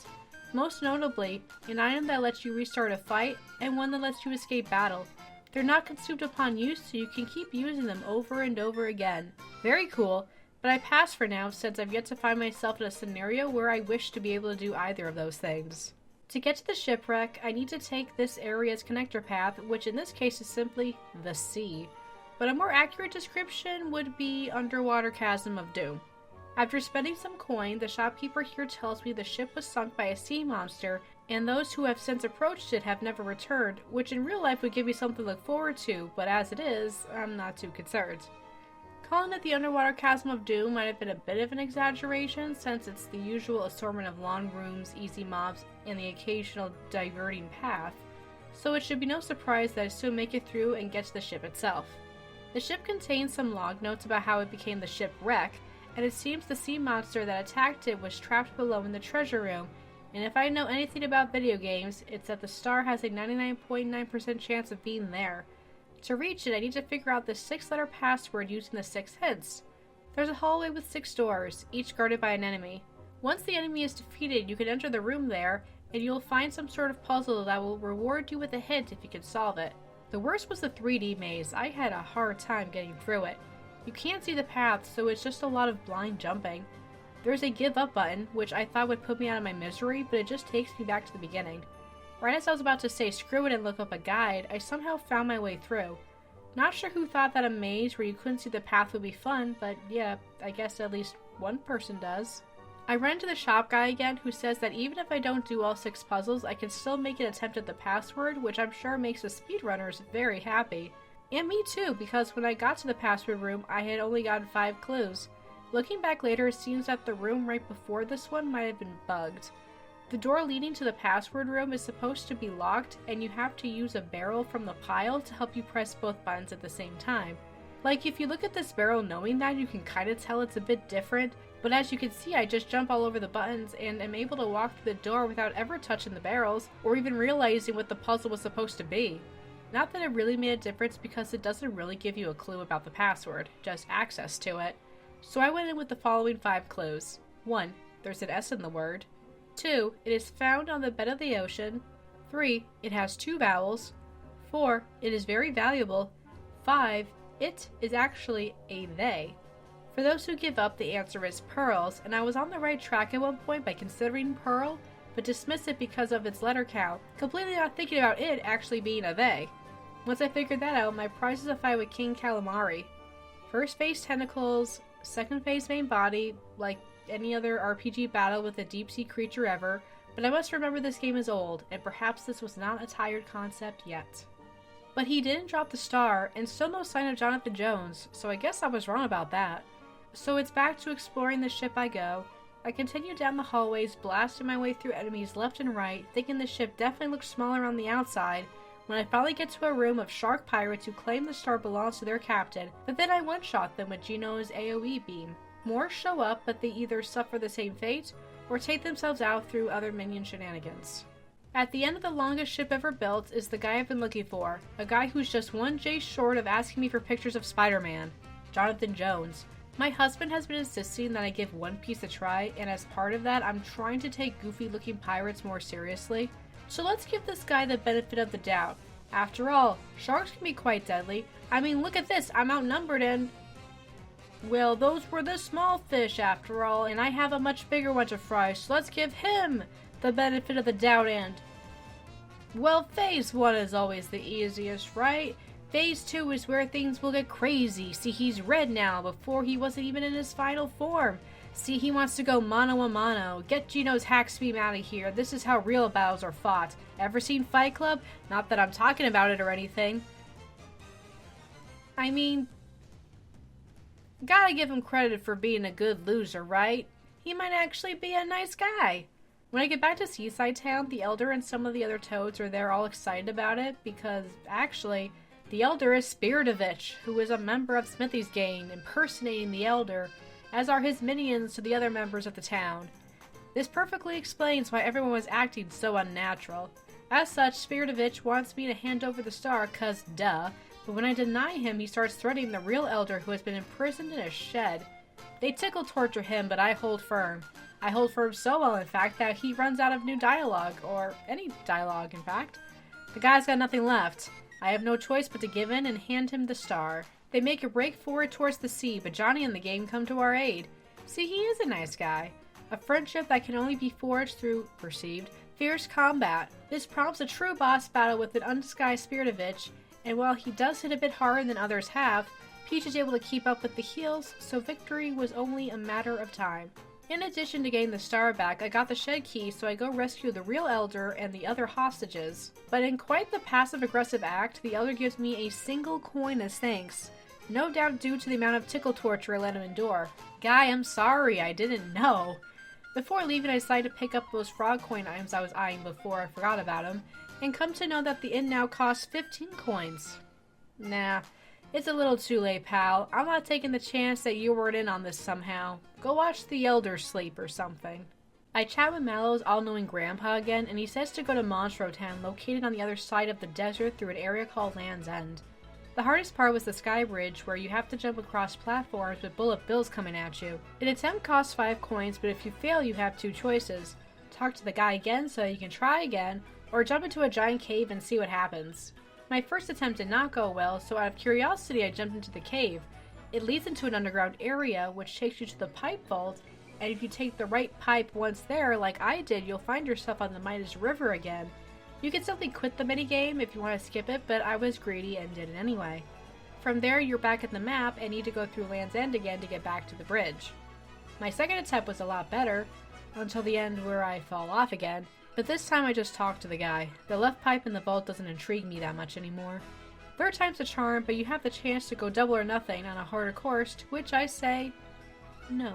Most notably, an item that lets you restart a fight, and one that lets you escape battle. They're not consumed upon use, so you can keep using them over and over again. Very cool, but I pass for now since I've yet to find myself in a scenario where I wish to be able to do either of those things. To get to the shipwreck, I need to take this area's connector path, which in this case is simply the sea. But a more accurate description would be Underwater Chasm of Doom. After spending some coin, the shopkeeper here tells me the ship was sunk by a sea monster, and those who have since approached it have never returned, which in real life would give me something to look forward to, but as it is, I'm not too concerned. Calling it the Underwater Chasm of Doom might have been a bit of an exaggeration, since it's the usual assortment of long rooms, easy mobs, and the occasional diverting path, so it should be no surprise that I soon make it through and get to the ship itself. The ship contains some log notes about how it became the shipwreck, and it seems the sea monster that attacked it was trapped below in the treasure room, and if I know anything about video games, it's that the star has a 99.9% chance of being there. To reach it, I need to figure out the 6-letter password using the 6 hints. There's a hallway with 6 doors, each guarded by an enemy. Once the enemy is defeated, you can enter the room there, and you'll find some sort of puzzle that will reward you with a hint if you can solve it. The worst was the 3D maze. I had a hard time getting through it. You can't see the path, so it's just a lot of blind jumping. There's a give up button, which I thought would put me out of my misery, but it just takes me back to the beginning. Right as I was about to say screw it and look up a guide, I somehow found my way through. Not sure who thought that a maze where you couldn't see the path would be fun, but yeah, I guess at least one person does. I run into the shop guy again, who says that even if I don't do all 6 puzzles, I can still make an attempt at the password, which I'm sure makes the speedrunners very happy. And me too, because when I got to the password room, I had only gotten 5 clues. Looking back later, it seems that the room right before this one might have been bugged. The door leading to the password room is supposed to be locked, and you have to use a barrel from the pile to help you press both buttons at the same time. Like, if you look at this barrel knowing that, you can kinda tell it's a bit different, but as you can see, I just jump all over the buttons and am able to walk through the door without ever touching the barrels, or even realizing what the puzzle was supposed to be. Not that it really made a difference because it doesn't really give you a clue about the password, just access to it. So I went in with the following 5 clues. 1. There's an S in the word. 2. It is found on the bed of the ocean. 3. It has 2 vowels. 4. It is very valuable. 5. It is actually a they. For those who give up, the answer is pearls, and I was on the right track at one point by considering pearl, but dismiss it because of its letter count, completely not thinking about it actually being a they. Once I figured that out, my prize is a fight with King Calamari. First phase tentacles, second phase main body, like any other RPG battle with a deep sea creature ever, but I must remember this game is old, and perhaps this was not a tired concept yet. But he didn't drop the star, and still no sign of Jonathan Jones, so I guess I was wrong about that. So it's back to exploring the ship I go. I continue down the hallways, blasting my way through enemies left and right, thinking the ship definitely looks smaller on the outside, when I finally get to a room of shark pirates who claim the star belongs to their captain, but then I one-shot them with Gino's AoE beam. More show up, but they either suffer the same fate, or take themselves out through other minion shenanigans. At the end of the longest ship ever built is the guy I've been looking for, a guy who's just one J short of asking me for pictures of Spider-Man, Jonathan Jones. My husband has been insisting that I give One Piece a try, and as part of that, I'm trying to take goofy looking pirates more seriously. So let's give this guy the benefit of the doubt. After all, sharks can be quite deadly. I mean, look at this, I'm outnumbered and... Well, those were the small fish after all, and I have a much bigger one to fry, so let's give him the benefit of the doubt and... Well, phase 1 is always the easiest, right? Phase 2 is where things will get crazy. See, he's red now, before he wasn't even in his final form. See, he wants to go mano a mano. Get Gino's hack beam out of here. This is how real battles are fought. Ever seen Fight Club? Not that I'm talking about it or anything. I mean, gotta give him credit for being a good loser, right? He might actually be a nice guy. When I get back to Seaside Town, the Elder and some of the other toads are there all excited about it because, actually, the Elder is Spiritovich, who is a member of Smithy's gang, impersonating the Elder, as are his minions to the other members of the town. This perfectly explains why everyone was acting so unnatural. As such, Spiritovich wants me to hand over the star, cause duh, but when I deny him, he starts threatening the real Elder who has been imprisoned in a shed. They tickle torture him, but I hold firm. I hold firm so well, in fact, that he runs out of new dialogue, or any dialogue, in fact. The guy's got nothing left. I have no choice but to give in and hand him the star. They make a break forward towards the sea, but Johnny and the gang come to our aid. See, he is a nice guy. A friendship that can only be forged through, perceived, fierce combat. This prompts a true boss battle with an undisguised Spiritovich, and while he does hit a bit harder than others have, Peach is able to keep up with the heals, so victory was only a matter of time. In addition to getting the star back, I got the shed key, so I go rescue the real Elder and the other hostages. But in quite the passive-aggressive act, the Elder gives me a single coin as thanks. No doubt due to the amount of tickle torture I let him endure. Guy, I'm sorry, I didn't know. Before leaving, I decided to pick up those frog coin items I was eyeing before I forgot about them, and come to know that the inn now costs 15 coins. Nah. It's a little too late, pal. I'm not taking the chance that you weren't in on this somehow. Go watch the Elder sleep or something. I chat with Mallow's all-knowing grandpa again, and he says to go to Monstro Town, located on the other side of the desert through an area called Land's End. The hardest part was the sky bridge, where you have to jump across platforms with bullet bills coming at you. An attempt costs 5 coins, but if you fail, you have 2 choices. Talk to the guy again so you can try again, or jump into a giant cave and see what happens. My first attempt did not go well, so out of curiosity I jumped into the cave. It leads into an underground area, which takes you to the pipe vault, and if you take the right pipe once there, like I did, you'll find yourself on the Midas River again. You can simply quit the minigame if you want to skip it, but I was greedy and did it anyway. From there, you're back at the map and need to go through Land's End again to get back to the bridge. My second attempt was a lot better, until the end where I fall off again. But this time I just talked to the guy. The left pipe in the vault doesn't intrigue me that much anymore. Third time's a charm, but you have the chance to go double or nothing on a harder course, to which I say, no.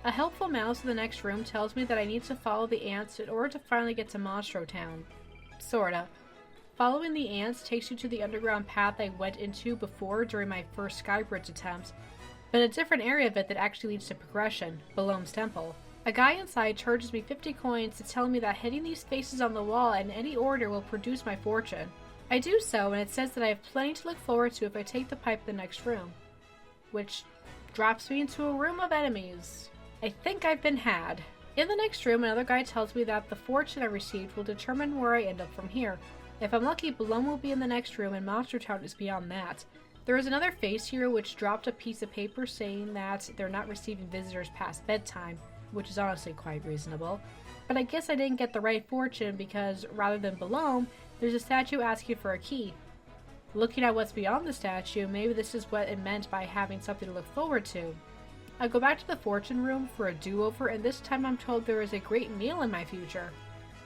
A helpful mouse in the next room tells me that I need to follow the ants in order to finally get to Monstro Town. Sorta. Following the ants takes you to the underground path I went into before during my first skybridge attempt, but a different area of it that actually leads to progression, Balome's Temple. A guy inside charges me 50 coins to tell me that hitting these faces on the wall in any order will produce my fortune. I do so, and it says that I have plenty to look forward to if I take the pipe to the next room, which drops me into a room of enemies. I think I've been had. In the next room, another guy tells me that the fortune I received will determine where I end up from here. If I'm lucky, Balome will be in the next room, and Monster Town is beyond that. There is another face here which dropped a piece of paper saying that they're not receiving visitors past bedtime, which is honestly quite reasonable. But I guess I didn't get the right fortune because, rather than Balome, there's a statue asking for a key. Looking at what's beyond the statue, maybe this is what it meant by having something to look forward to. I go back to the fortune room for a do-over, and this time I'm told there is a great meal in my future.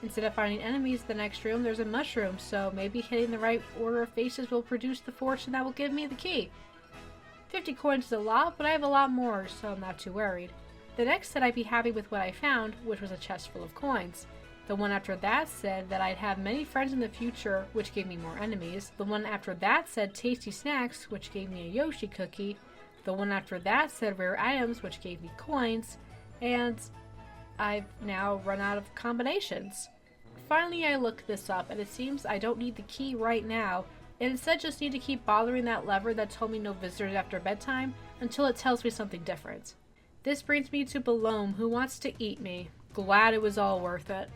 Instead of finding enemies in the next room, there's a mushroom, so maybe hitting the right order of faces will produce the fortune that will give me the key. 50 coins is a lot, but I have a lot more, so I'm not too worried. The next said I'd be happy with what I found, which was a chest full of coins. The one after that said that I'd have many friends in the future, which gave me more enemies. The one after that said tasty snacks, which gave me a Yoshi cookie. The one after that said rare items, which gave me coins. And I've now run out of combinations. Finally, I looked this up, and it seems I don't need the key right now, and instead just need to keep bothering that lever that told me no visitors after bedtime until it tells me something different. This brings me to Balome, who wants to eat me. Glad it was all worth it.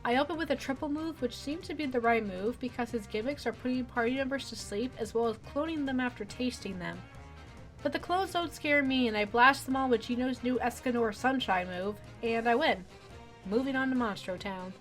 I open with a triple move, which seemed to be the right move because his gimmicks are putting party members to sleep as well as cloning them after tasting them. But the clones don't scare me, and I blast them all with Gino's new Escanor Sunshine move, and I win. Moving on to Monstro Town.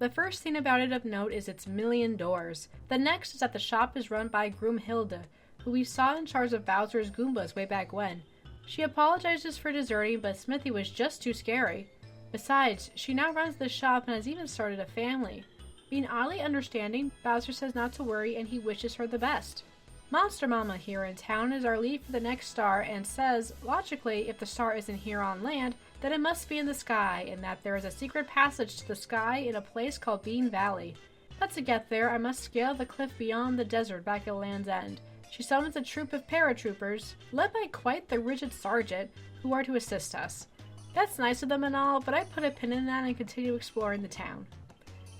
The first thing about it of note is its million doors. The next is that the shop is run by Groomhilda, who we saw in charge of Bowser's Goombas way back when. She apologizes for deserting, but Smithy was just too scary. Besides, she now runs the shop and has even started a family. Being oddly understanding, Bowser says not to worry and he wishes her the best. Monster Mama here in town is our lead for the next star and says, logically, if the star isn't here on land, then it must be in the sky, and that there is a secret passage to the sky in a place called Bean Valley. But to get there, I must scale the cliff beyond the desert back at Land's End. She summons a troop of paratroopers, led by quite the rigid sergeant, who are to assist us. That's nice of them and all, but I put a pin in that and continue exploring the town.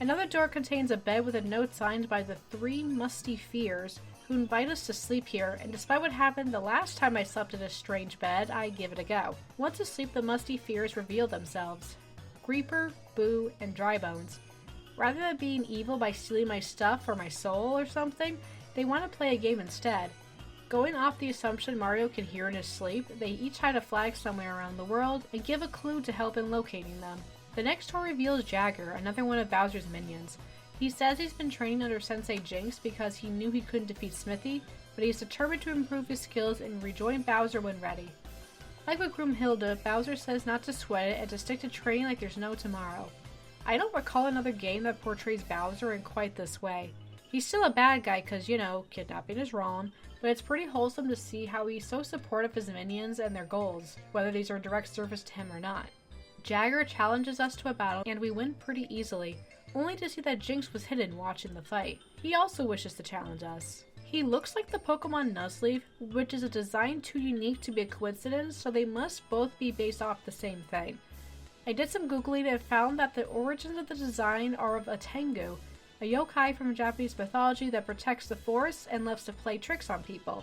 Another door contains a bed with a note signed by the 3 musty fears, who invite us to sleep here, and despite what happened the last time I slept in a strange bed, I give it a go. Once asleep, the musty fears reveal themselves. Creeper, Boo, and Drybones. Rather than being evil by stealing my stuff or my soul or something, they want to play a game instead. Going off the assumption Mario can hear in his sleep, they each hide a flag somewhere around the world and give a clue to help in locating them. The next door reveals Jagger, another one of Bowser's minions. He says he's been training under Sensei Jinx because he knew he couldn't defeat Smithy, but he's determined to improve his skills and rejoin Bowser when ready. Like with Groomhilda, Bowser says not to sweat it and to stick to training like there's no tomorrow. I don't recall another game that portrays Bowser in quite this way. He's still a bad guy because, you know, kidnapping is wrong, but it's pretty wholesome to see how he's so supportive of his minions and their goals, whether these are direct service to him or not. Jagger challenges us to a battle, and we win pretty easily, only to see that Jinx was hidden watching the fight. He also wishes to challenge us. He looks like the Pokemon Nuzleaf, which is a design too unique to be a coincidence, so they must both be based off the same thing. I did some googling and found that the origins of the design are of a Tengu, a yokai from Japanese mythology that protects the forest and loves to play tricks on people.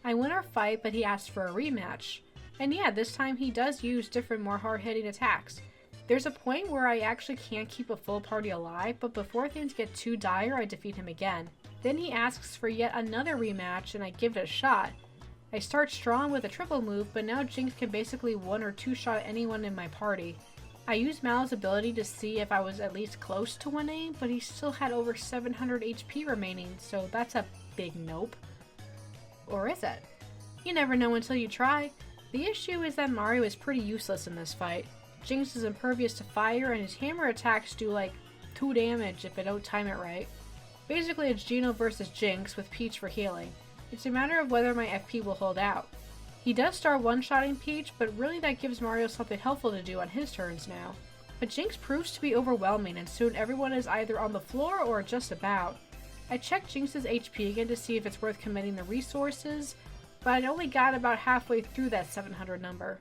I win our fight, but he asks for a rematch. And yeah, this time he does use different, more hard-hitting attacks. There's a point where I actually can't keep a full party alive, but before things get too dire, I defeat him again. Then he asks for yet another rematch, and I give it a shot. I start strong with a triple move, but now Jinx can basically 1 or 2 shot anyone in my party. I used Mallow's ability to see if I was at least close to winning, but he still had over 700 HP remaining, so that's a big nope. Or is it? You never know until you try. The issue is that Mario is pretty useless in this fight. Jinx is impervious to fire, and his hammer attacks do like 2 damage if I don't time it right. Basically, it's Geno versus Jinx with Peach for healing. It's a matter of whether my FP will hold out. He does start one-shotting Peach, but really that gives Mario something helpful to do on his turns now. But Jinx proves to be overwhelming, and soon everyone is either on the floor or just about. I checked Jinx's HP again to see if it's worth committing the resources, but I'd only got about halfway through that 700 number.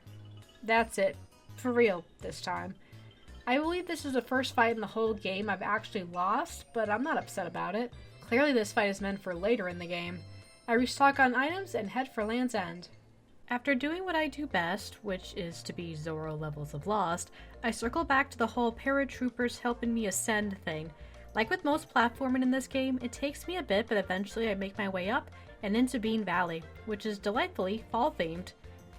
That's it. For real, this time. I believe this is the first fight in the whole game I've actually lost, but I'm not upset about it. Clearly this fight is meant for later in the game. I restock on items and head for Land's End. After doing what I do best, which is to be Zoro levels of Lost, I circle back to the whole paratroopers helping me ascend thing. Like with most platforming in this game, it takes me a bit, but eventually I make my way up and into Bean Valley, which is delightfully fall-themed.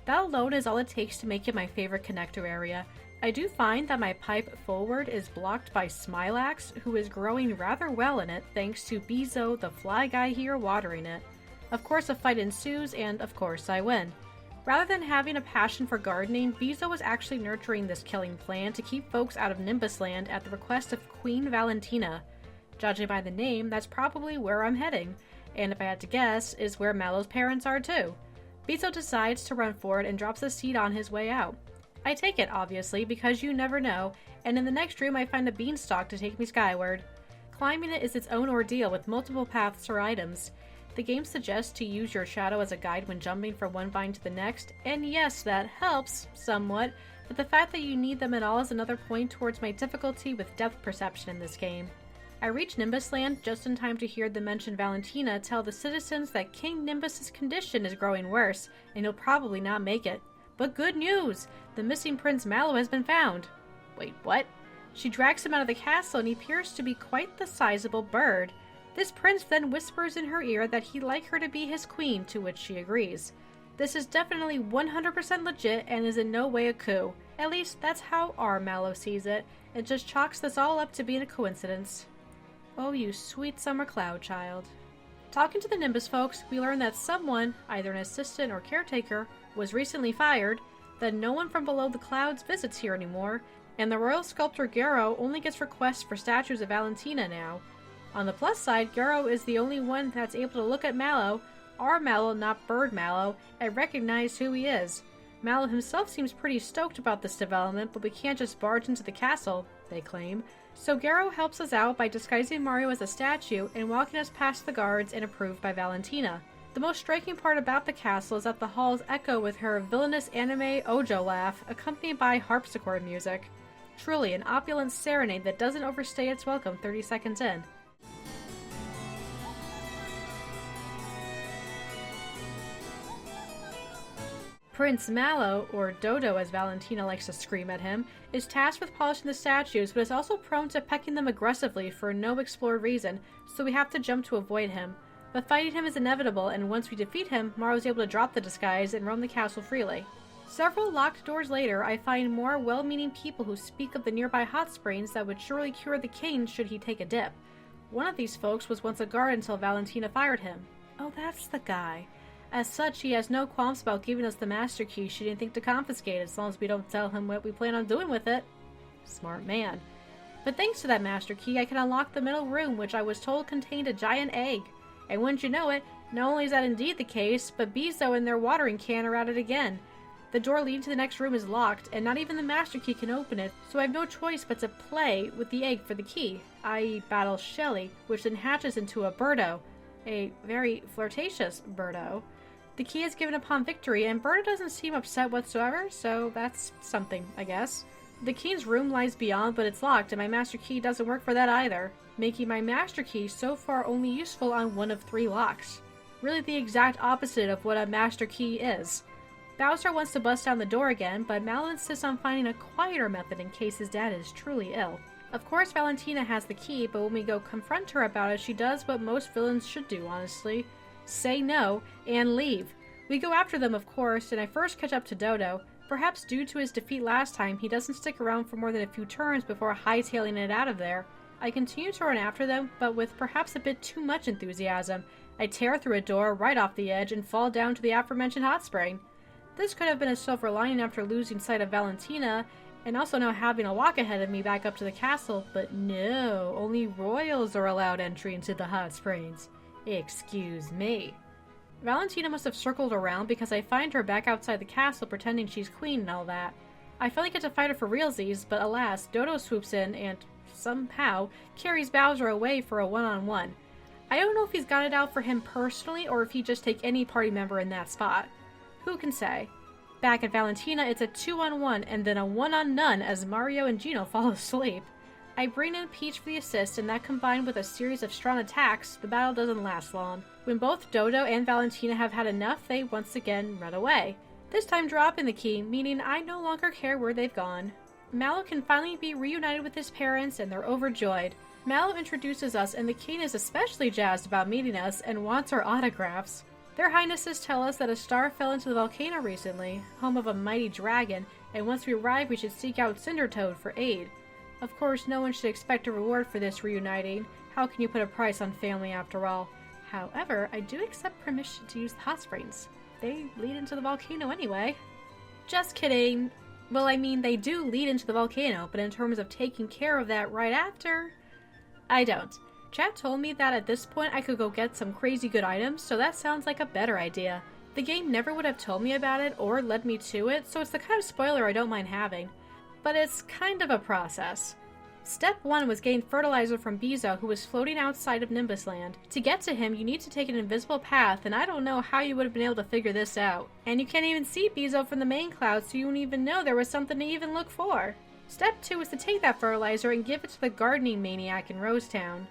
That alone is all it takes to make it my favorite connector area. I do find that my pipe forward is blocked by Smilax, who is growing rather well in it thanks to Bezo, the fly guy here, watering it. Of course a fight ensues, and of course I win. Rather than having a passion for gardening, Bezo was actually nurturing this killing plan to keep folks out of Nimbus Land at the request of Queen Valentina. Judging by the name, that's probably where I'm heading, and if I had to guess, is where Mallow's parents are too. Bezo decides to run for it and drops a seed on his way out. I take it, obviously, because you never know, and in the next room I find a beanstalk to take me skyward. Climbing it is its own ordeal with multiple paths or items. The game suggests to use your shadow as a guide when jumping from one vine to the next, and yes, that helps, somewhat, but the fact that you need them at all is another point towards my difficulty with depth perception in this game. I reach Nimbus Land just in time to hear the mentioned Valentina tell the citizens that King Nimbus's condition is growing worse, and he'll probably not make it. But good news! The missing Prince Mallow has been found. Wait, what? She drags him out of the castle, and he appears to be quite the sizable bird. This prince then whispers in her ear that he'd like her to be his queen, to which she agrees. This is definitely 100% legit and is in no way a coup. At least, that's how our Mallow sees it. It just chalks this all up to being a coincidence. Oh, you sweet summer cloud child. Talking to the Nimbus folks, we learn that someone, either an assistant or caretaker, was recently fired, that no one from below the clouds visits here anymore, and the royal sculptor Garrow only gets requests for statues of Valentina now. On the plus side, Garrow is the only one that's able to look at Mallow, our Mallow, not Bird Mallow, and recognize who he is. Mallow himself seems pretty stoked about this development, but we can't just barge into the castle, they claim. So Garrow helps us out by disguising Mario as a statue and walking us past the guards and approved by Valentina. The most striking part about the castle is that the halls echo with her villainous anime Ojo laugh, accompanied by harpsichord music. Truly an opulent serenade that doesn't overstay its welcome 30 seconds in. Prince Mallow, or Dodo as Valentina likes to scream at him, is tasked with polishing the statues, but is also prone to pecking them aggressively for no explored reason, so we have to jump to avoid him. But fighting him is inevitable, and once we defeat him, Mario's able to drop the disguise and roam the castle freely. Several locked doors later, I find more well-meaning people who speak of the nearby hot springs that would surely cure the king should he take a dip. One of these folks was once a guard until Valentina fired him. Oh, that's the guy. As such, he has no qualms about giving us the master key she didn't think to confiscate, as long as we don't tell him what we plan on doing with it. Smart man. But thanks to that master key, I can unlock the middle room, which I was told contained a giant egg. And wouldn't you know it, not only is that indeed the case, but Bezo and their watering can are at it again. The door leading to the next room is locked, and not even the master key can open it, so I have no choice but to play with the egg for the key, i.e. battle Shelly, which then hatches into a Birdo. A very flirtatious Birdo. The key is given upon victory, and Birdo doesn't seem upset whatsoever, so that's something, I guess. The king's room lies beyond, but it's locked, and my master key doesn't work for that either, making my master key so far only useful on one of 3 locks. Really the exact opposite of what a master key is. Bowser wants to bust down the door again, but Mallow insists on finding a quieter method in case his dad is truly ill. Of course, Valentina has the key, but when we go confront her about it, she does what most villains should do, honestly. Say no, and leave. We go after them, of course, and I first catch up to Dodo. Perhaps due to his defeat last time, he doesn't stick around for more than a few turns before hightailing it out of there. I continue to run after them, but with perhaps a bit too much enthusiasm. I tear through a door right off the edge and fall down to the aforementioned hot spring. This could have been a silver lining after losing sight of Valentina, and also now having a walk ahead of me back up to the castle, but no, only royals are allowed entry into the hot springs. Excuse me. Valentina must have circled around because I find her back outside the castle pretending she's queen and all that. I finally get to fight her for realsies, but alas, Dodo swoops in and, somehow, carries Bowser away for a one-on-one. I don't know if he's got it out for him personally or if he'd just take any party member in that spot. Who can say? Back at Valentina, it's a 2-on-1 and then a 1-on-none as Mario and Geno fall asleep. I bring in Peach for the assist, and that combined with a series of strong attacks, the battle doesn't last long. When both Dodo and Valentina have had enough, they once again run away. This time dropping the key, meaning I no longer care where they've gone. Mallow can finally be reunited with his parents, and they're overjoyed. Mallow introduces us, and the king is especially jazzed about meeting us and wants our autographs. Their highnesses tell us that a star fell into the volcano recently, home of a mighty dragon, and once we arrive we should seek out Cindertoad for aid. Of course, no one should expect a reward for this reuniting. How can you put a price on family after all? However, I do accept permission to use the hot springs. They lead into the volcano anyway. Just kidding. Well, I mean, they do lead into the volcano, but in terms of taking care of that right after, I don't. Chat told me that at this point I could go get some crazy good items, so that sounds like a better idea. The game never would have told me about it or led me to it, so it's the kind of spoiler I don't mind having. But it's kind of a process. Step 1 was getting fertilizer from Bezo, who was floating outside of Nimbus Land. To get to him, you need to take an invisible path, and I don't know how you would have been able to figure this out. And you can't even see Bezo from the main cloud, so you wouldn't even know there was something to even look for. Step 2 is to take that fertilizer and give it to the gardening maniac in Rosetown.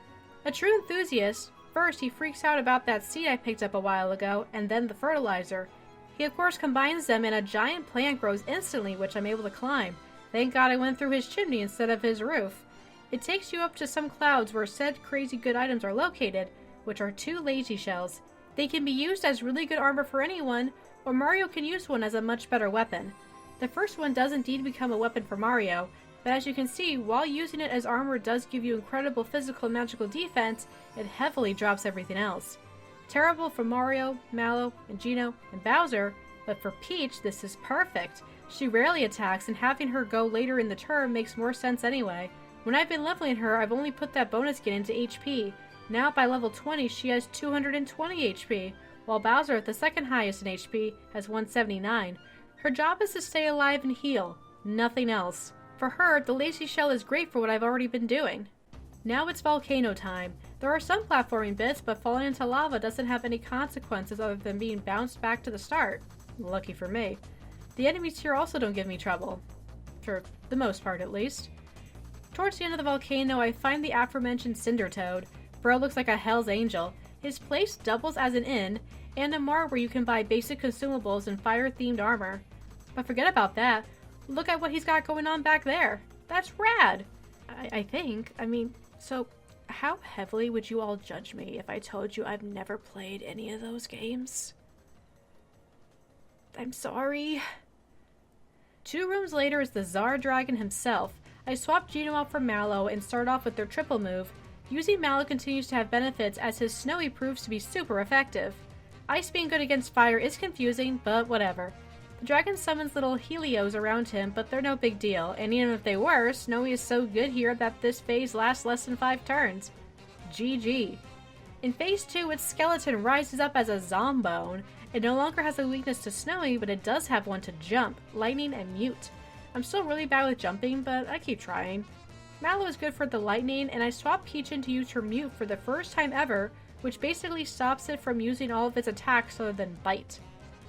A true enthusiast, first he freaks out about that seed I picked up a while ago, and then the fertilizer. He of course combines them and a giant plant grows instantly, which I'm able to climb. Thank God I went through his chimney instead of his roof. It takes you up to some clouds where said crazy good items are located, which are 2 lazy shells. They can be used as really good armor for anyone, or Mario can use one as a much better weapon. The first one does indeed become a weapon for Mario, but as you can see, while using it as armor does give you incredible physical and magical defense, it heavily drops everything else. Terrible for Mario, Mallow, and Geno, and Bowser, but for Peach this is perfect. She rarely attacks, and having her go later in the turn makes more sense anyway. When I've been leveling her, I've only put that bonus gain into HP. Now by level 20 she has 220 HP, while Bowser at the second highest in HP has 179. Her job is to stay alive and heal, nothing else. For her, the lazy shell is great for what I've already been doing. Now it's volcano time. There are some platforming bits, but falling into lava doesn't have any consequences other than being bounced back to the start. Lucky for me. The enemies here also don't give me trouble. For the most part, at least. Towards the end of the volcano, I find the aforementioned Cinder Toad. Bro looks like a Hell's Angel. His place doubles as an inn, and a mart where you can buy basic consumables and fire-themed armor. But forget about that. Look at what he's got going on back there. That's rad! I think. I mean, so how heavily would you all judge me if I told you I've never played any of those games? I'm sorry. 2 rooms later is the Tsar Dragon himself. I swapped Geno out for Mallow and start off with their triple move. Using Mallow continues to have benefits as his Snowy proves to be super effective. Ice being good against fire is confusing, but whatever. The dragon summons little Helios around him, but they're no big deal, and even if they were, Snowy is so good here that this phase lasts less than 5 turns. GG. In phase 2, its skeleton rises up as a Zombone. It no longer has a weakness to Snowy, but it does have one to jump, lightning, and mute. I'm still really bad with jumping, but I keep trying. Mallow is good for the lightning, and I swapped Peach in to use her mute for the first time ever, which basically stops it from using all of its attacks other than bite.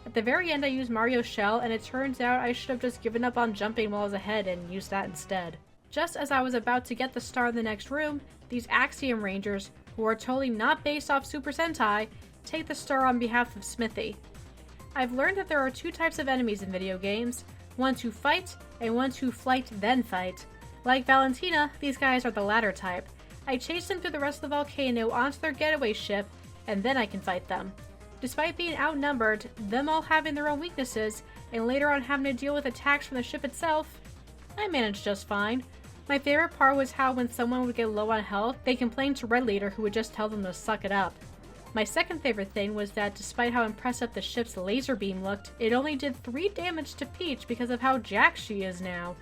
At the very end I used Mario's shell, and it turns out I should have just given up on jumping while I was ahead and used that instead. Just as I was about to get the star in the next room, these Axiom Rangers, who are totally not based off Super Sentai, take the star on behalf of Smithy. I've learned that there are 2 types of enemies in video games, ones who fight and ones who flight then fight. Like Valentina, these guys are the latter type. I chase them through the rest of the volcano onto their getaway ship, and then I can fight them. Despite being outnumbered, them all having their own weaknesses, and later on having to deal with attacks from the ship itself, I managed just fine. My favorite part was how when someone would get low on health, they complained to Red Leader who would just tell them to suck it up. My second favorite thing was that despite how impressive the ship's laser beam looked, it only did 3 damage to Peach because of how jacked she is now.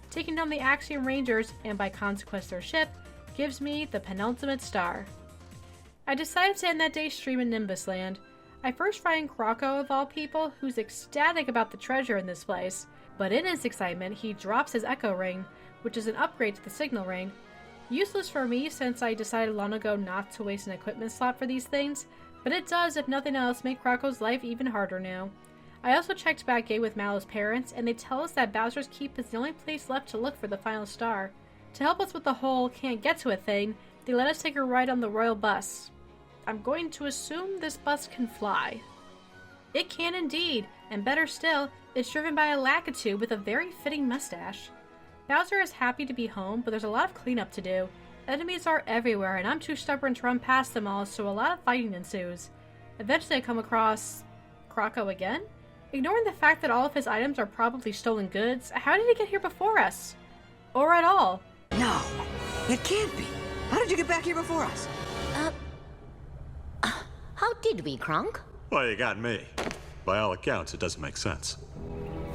Taking down the Axiom Rangers, and by consequence their ship, gives me the penultimate star. I decided to end that day's stream in Nimbus Land. I first find Croco of all people, who's ecstatic about the treasure in this place, but in his excitement he drops his Echo Ring, which is an upgrade to the Signal Ring. Useless for me since I decided long ago not to waste an equipment slot for these things, but it does, if nothing else, make Croco's life even harder now. I also checked back in with Mallow's parents, and they tell us that Bowser's Keep is the only place left to look for the final star. To help us with the whole can't get to it thing, they let us take a ride on the royal bus. I'm going to assume this bus can fly. It can indeed, and better still, it's driven by a Lakitu with a very fitting mustache. Bowser is happy to be home, but there's a lot of cleanup to do. Enemies are everywhere, and I'm too stubborn to run past them all, so a lot of fighting ensues. Eventually I come across Croco again? Ignoring the fact that all of his items are probably stolen goods, how did he get here before us? Or at all?
No, it can't be. How did you get back here before us?
How did we, Kronk?
Well, you got me. By all accounts, it doesn't make sense.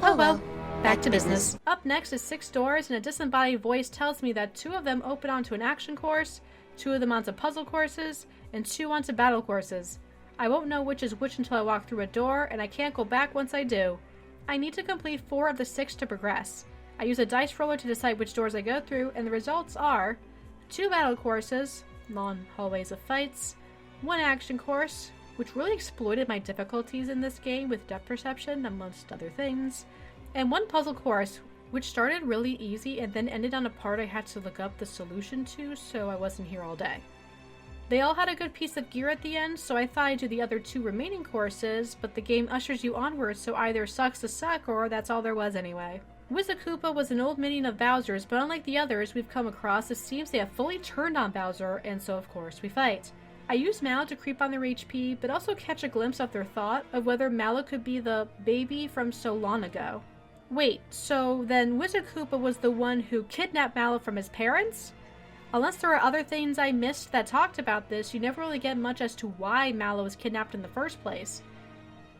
Oh well, back to business. Up next is 6 doors, and a disembodied voice tells me that 2 of them open onto an action course, 2 of them onto puzzle courses, and 2 onto battle courses. I won't know which is which until I walk through a door, and I can't go back once I do. I need to complete 4 of the 6 to progress. I use a dice roller to decide which doors I go through, and the results are 2 battle courses, long hallways of fights, 1 action course, which really exploited my difficulties in this game with depth perception, amongst other things, and 1 puzzle course, which started really easy and then ended on a part I had to look up the solution to, so I wasn't here all day. They all had a good piece of gear at the end, so I thought I'd do the other 2 remaining courses, but the game ushers you onward, so either sucks to suck or that's all there was anyway. Wizakoopa was an old minion of Bowser's, but unlike the others we've come across, it seems they have fully turned on Bowser, and so of course we fight. I use Mallow to creep on their HP, but also catch a glimpse of their thought of whether Mallow could be the baby from so long ago. Wait, so then Wizakoopa was the one who kidnapped Mallow from his parents? Unless there are other things I missed that talked about this, you never really get much as to why Mallow was kidnapped in the first place.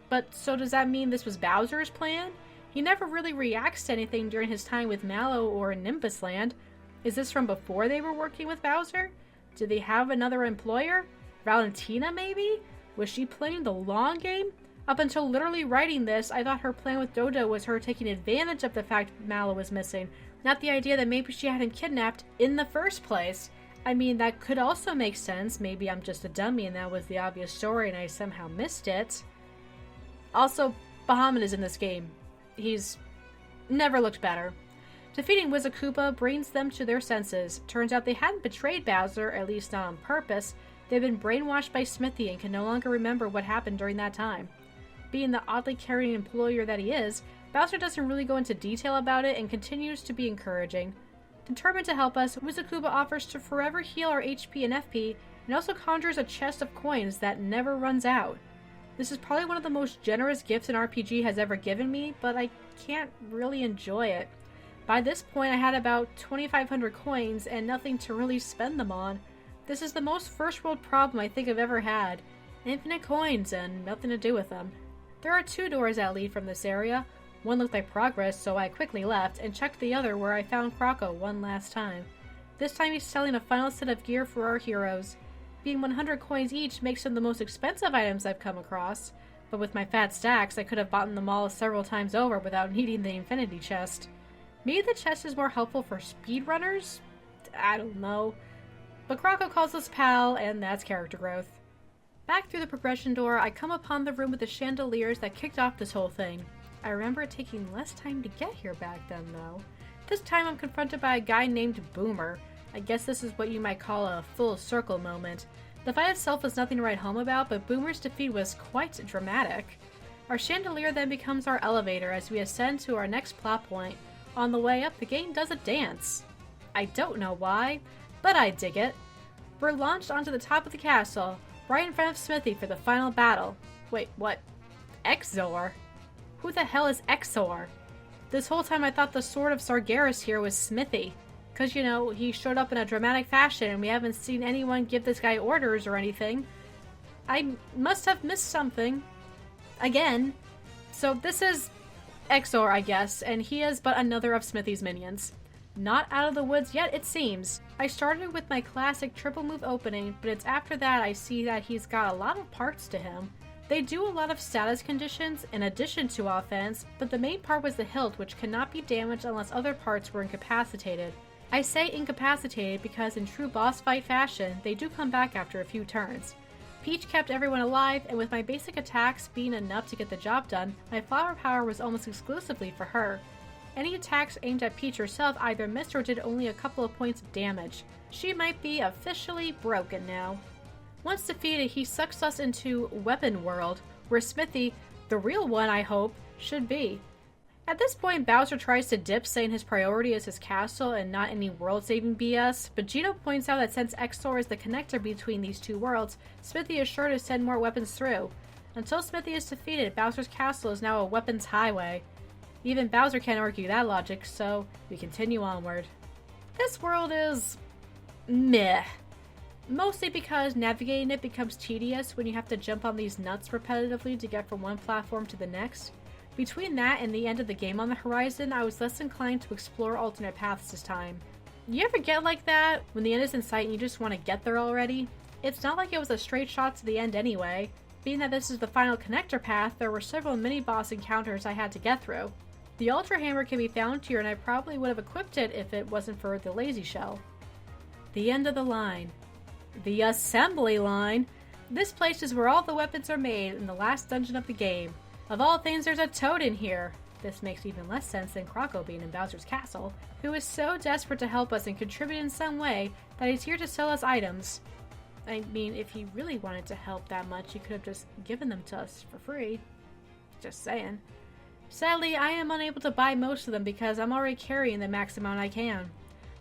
But so does that mean this was Bowser's plan? He never really reacts to anything during his time with Mallow or in Nimbus Land. Is this from before they were working with Bowser? Did they have another employer? Valentina, maybe? Was she playing the long game? Up until literally writing this, I thought her plan with Dodo was her taking advantage of the fact Mallow was missing, not the idea that maybe she had him kidnapped in the first place. I mean, that could also make sense. Maybe I'm just a dummy and that was the obvious story and I somehow missed it. Also, Bahamut is in this game. He's never looked better. Defeating Wizakoopa brings them to their senses. Turns out they hadn't betrayed Bowser, at least not on purpose. They've been brainwashed by Smithy and can no longer remember what happened during that time. Being the oddly caring employer that he is, Bowser doesn't really go into detail about it and continues to be encouraging. Determined to help us, Wizakoopa offers to forever heal our HP and FP, and also conjures a chest of coins that never runs out. This is probably one of the most generous gifts an RPG has ever given me, but I can't really enjoy it. By this point I had about 2,500 coins and nothing to really spend them on. This is the most first world problem I think I've ever had. Infinite coins and nothing to do with them. There are 2 doors that lead from this area. One looked like progress, so I quickly left and checked the other where I found Croco one last time. This time he's selling a final set of gear for our heroes. Being 100 coins each makes them the most expensive items I've come across, but with my fat stacks I could have bought them all several times over without needing the infinity chest. Maybe the chest is more helpful for speedrunners? I don't know. But Croco calls us pal, and that's character growth. Back through the progression door, I come upon the room with the chandeliers that kicked off this whole thing. I remember it taking less time to get here back then, though. This time I'm confronted by a guy named Boomer. I guess this is what you might call a full circle moment. The fight itself was nothing to write home about, but Boomer's defeat was quite dramatic. Our chandelier then becomes our elevator as we ascend to our next plot point. On the way up, the game does a dance. I don't know why, but I dig it. We're launched onto the top of the castle, right in front of Smithy for the final battle. Wait, what? Exor? Who the hell is Exor? This whole time I thought the Sword of Sargeras here was Smithy. Cause, you know, he showed up in a dramatic fashion and we haven't seen anyone give this guy orders or anything. I must have missed something. Again. So this is Exor, I guess, and he is but another of Smithy's minions. Not out of the woods yet, it seems. I started with my classic triple move opening, but it's after that I see that he's got a lot of parts to him. They do a lot of status conditions in addition to offense, but the main part was the hilt, which cannot be damaged unless other parts were incapacitated. I say incapacitated because in true boss fight fashion, they do come back after a few turns. Peach kept everyone alive, and with my basic attacks being enough to get the job done, my flower power was almost exclusively for her. Any attacks aimed at Peach herself either missed or did only a couple of points of damage. She might be officially broken now. Once defeated, he sucks us into Weapon World, where Smithy, the real one I hope, should be. At this point, Bowser tries to dip, saying his priority is his castle and not any world-saving BS, but Gino points out that since Exor is the connector between these two worlds, Smithy is sure to send more weapons through. Until Smithy is defeated, Bowser's castle is now a weapons highway. Even Bowser can't argue that logic, so we continue onward. This world is meh. Mostly because navigating it becomes tedious when you have to jump on these nuts repetitively to get from one platform to the next. Between that and the end of the game on the horizon, I was less inclined to explore alternate paths this time. You ever get like that, when the end is in sight and you just want to get there already? It's not like it was a straight shot to the end anyway. Being that this is the final connector path, there were several mini-boss encounters I had to get through. The Ultra Hammer can be found here, and I probably would have equipped it if it wasn't for the Lazy Shell. The end of the line. The assembly line! This place is where all the weapons are made in the last dungeon of the game. Of all things, there's a toad in here. This makes even less sense than Croco being in Bowser's castle, who is so desperate to help us and contribute in some way that he's here to sell us items. I mean, if he really wanted to help that much, he could have just given them to us for free. Just saying. Sadly, I am unable to buy most of them because I'm already carrying the max amount I can.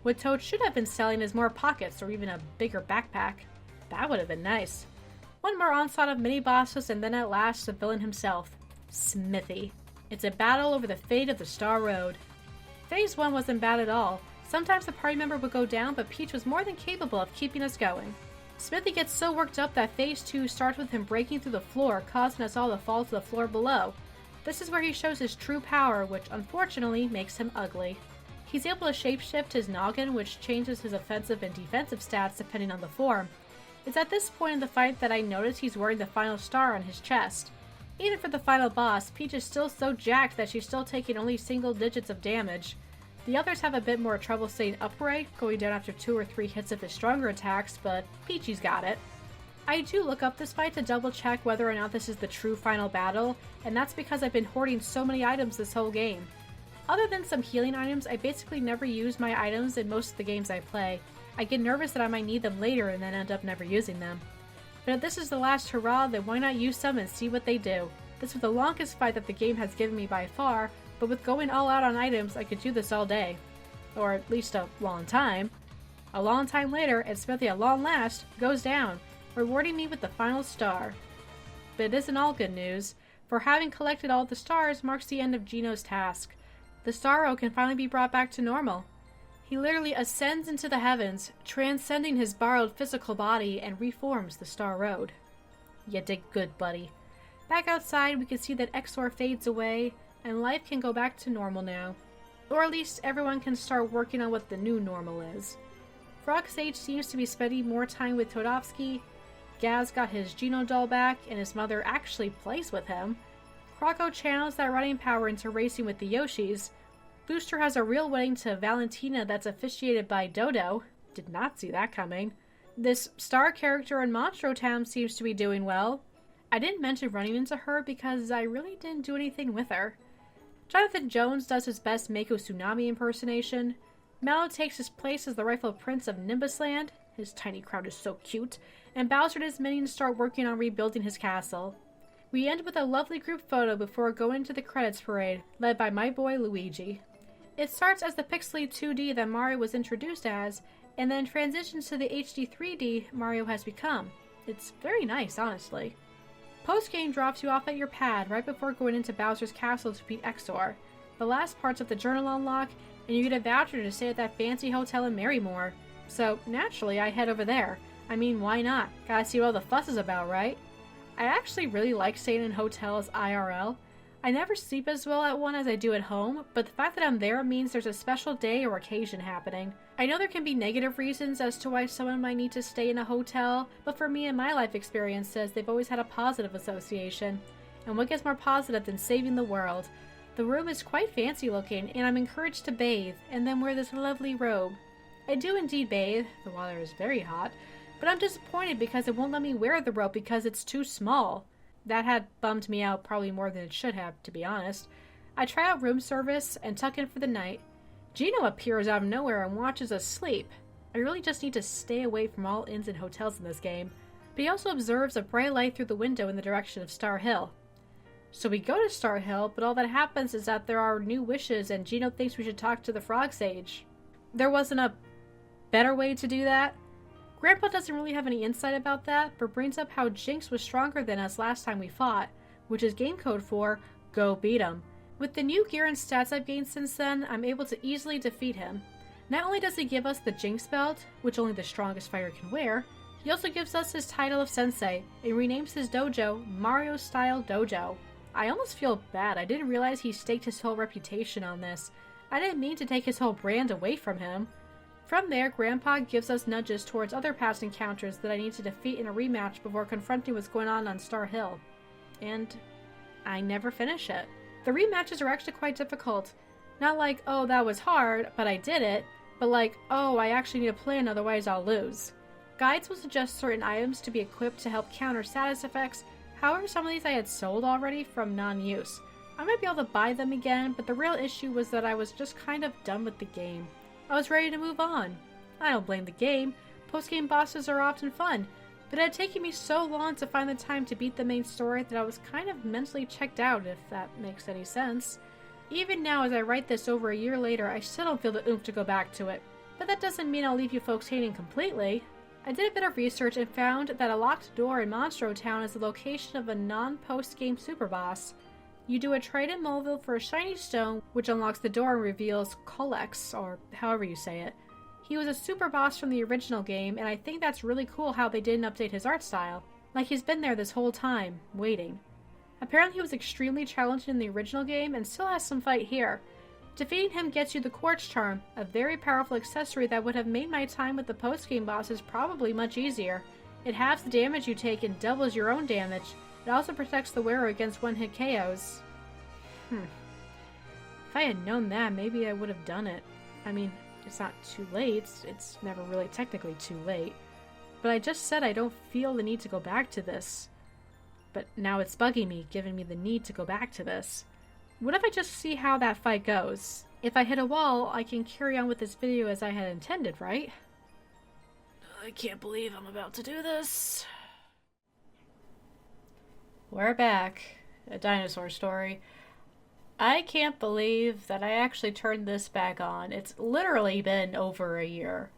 What Toad should have been selling is more pockets or even a bigger backpack. That would have been nice. One more onslaught of mini-bosses and then at last the villain himself, Smithy. It's a battle over the fate of the Star Road. Phase 1 wasn't bad at all. Sometimes the party member would go down, but Peach was more than capable of keeping us going. Smithy gets so worked up that Phase 2 starts with him breaking through the floor, causing us all to fall to the floor below. This is where he shows his true power, which unfortunately makes him ugly. He's able to shapeshift his noggin, which changes his offensive and defensive stats depending on the form. It's at this point in the fight that I notice he's wearing the final star on his chest. Even for the final boss, Peach is still so jacked that she's still taking only single digits of damage. The others have a bit more trouble staying upright, going down after 2 or 3 hits of his stronger attacks, but Peachy's got it. I do look up this fight to double check whether or not this is the true final battle, and that's because I've been hoarding so many items this whole game. Other than some healing items, I basically never use my items in most of the games I play. I get nervous that I might need them later and then end up never using them. But if this is the last hurrah, then why not use some and see what they do? This was the longest fight that the game has given me by far, but with going all out on items, I could do this all day. Or at least a long time. A long time later, and Smithy at long last goes down, rewarding me with the final star. But it isn't all good news, for having collected all the stars marks the end of Gino's task. The Starro can finally be brought back to normal. He literally ascends into the heavens, transcending his borrowed physical body, and reforms the Star Road. You did good, buddy. Back outside, we can see that Exor fades away, and life can go back to normal now. Or at least everyone can start working on what the new normal is. Frog Sage seems to be spending more time with Todovsky, Gaz got his Geno doll back, and his mother actually plays with him. Croco channels that running power into racing with the Yoshis. Booster has a real wedding to Valentina that's officiated by Dodo. Did not see that coming. This star character in Monstro Town seems to be doing well. I didn't mention running into her because I really didn't do anything with her. Jonathan Jones does his best Mako Tsunami impersonation. Mallow takes his place as the rightful prince of Nimbusland. His tiny crowd is so cute. And Bowser and his minions start working on rebuilding his castle. We end with a lovely group photo before going to the credits parade, led by my boy Luigi. It starts as the pixely 2D that Mario was introduced as, and then transitions to the HD 3D Mario has become. It's very nice, honestly. Post-game drops you off at your pad right before going into Bowser's castle to beat Exor. The last parts of the journal unlock, and you get a voucher to stay at that fancy hotel in Marymore. So, naturally, I head over there. I mean, why not? Gotta see what all the fuss is about, right? I actually really like staying in hotels IRL. I never sleep as well at one as I do at home, but the fact that I'm there means there's a special day or occasion happening. I know there can be negative reasons as to why someone might need to stay in a hotel, but for me and my life experiences, they've always had a positive association. And what gets more positive than saving the world? The room is quite fancy looking, and I'm encouraged to bathe, and then wear this lovely robe. I do indeed bathe, the water is very hot, but I'm disappointed because it won't let me wear the robe because it's too small. That had bummed me out probably more than it should have, to be honest. I try out room service and tuck in for the night. Gino appears out of nowhere and watches us sleep. I really just need to stay away from all inns and hotels in this game. But he also observes a bright light through the window in the direction of Star Hill. So we go to Star Hill, but all that happens is that there are new wishes and Gino thinks we should talk to the Frog Sage. There wasn't a better way to do that? Grandpa doesn't really have any insight about that, but brings up how Jinx was stronger than us last time we fought, which is game code for, go beat him. With the new gear and stats I've gained since then, I'm able to easily defeat him. Not only does he give us the Jinx belt, which only the strongest fighter can wear, he also gives us his title of Sensei, and renames his dojo Mario Style Dojo. I almost feel bad, I didn't realize he staked his whole reputation on this. I didn't mean to take his whole brand away from him. From there, Grandpa gives us nudges towards other past encounters that I need to defeat in a rematch before confronting what's going on Star Hill. And I never finish it. The rematches are actually quite difficult. Not like, oh, that was hard, but I did it, but like, oh, I actually need a plan, otherwise I'll lose. Guides will suggest certain items to be equipped to help counter status effects, however some of these I had sold already from non-use. I might be able to buy them again, but the real issue was that I was just kind of done with the game. I was ready to move on. I don't blame the game. Post-game bosses are often fun, but it had taken me so long to find the time to beat the main story that I was kind of mentally checked out, if that makes any sense. Even now, as I write this over a year later, I still don't feel the oomph to go back to it. But that doesn't mean I'll leave you folks hating completely. I did a bit of research and found that a locked door in Monstro Town is the location of a non-post-game super boss. You do a trade in Mulville for a shiny stone, which unlocks the door and reveals Colex, or however you say it. He was a super boss from the original game, and I think that's really cool how they didn't update his art style. Like he's been there this whole time, waiting. Apparently he was extremely challenging in the original game and still has some fight here. Defeating him gets you the Quartz Charm, a very powerful accessory that would have made my time with the post-game bosses probably much easier. It halves the damage you take and doubles your own damage. It also protects the wearer against one-hit KOs. If I had known that, maybe I would have done it. I mean, it's not too late. It's never really technically too late. But I just said I don't feel the need to go back to this. But now it's bugging me, giving me the need to go back to this. What if I just see how that fight goes? If I hit a wall, I can carry on with this video as I had intended, right? I can't believe I'm about to do this. We're back. A dinosaur story. I can't believe that I actually turned this back on. It's literally been over a year.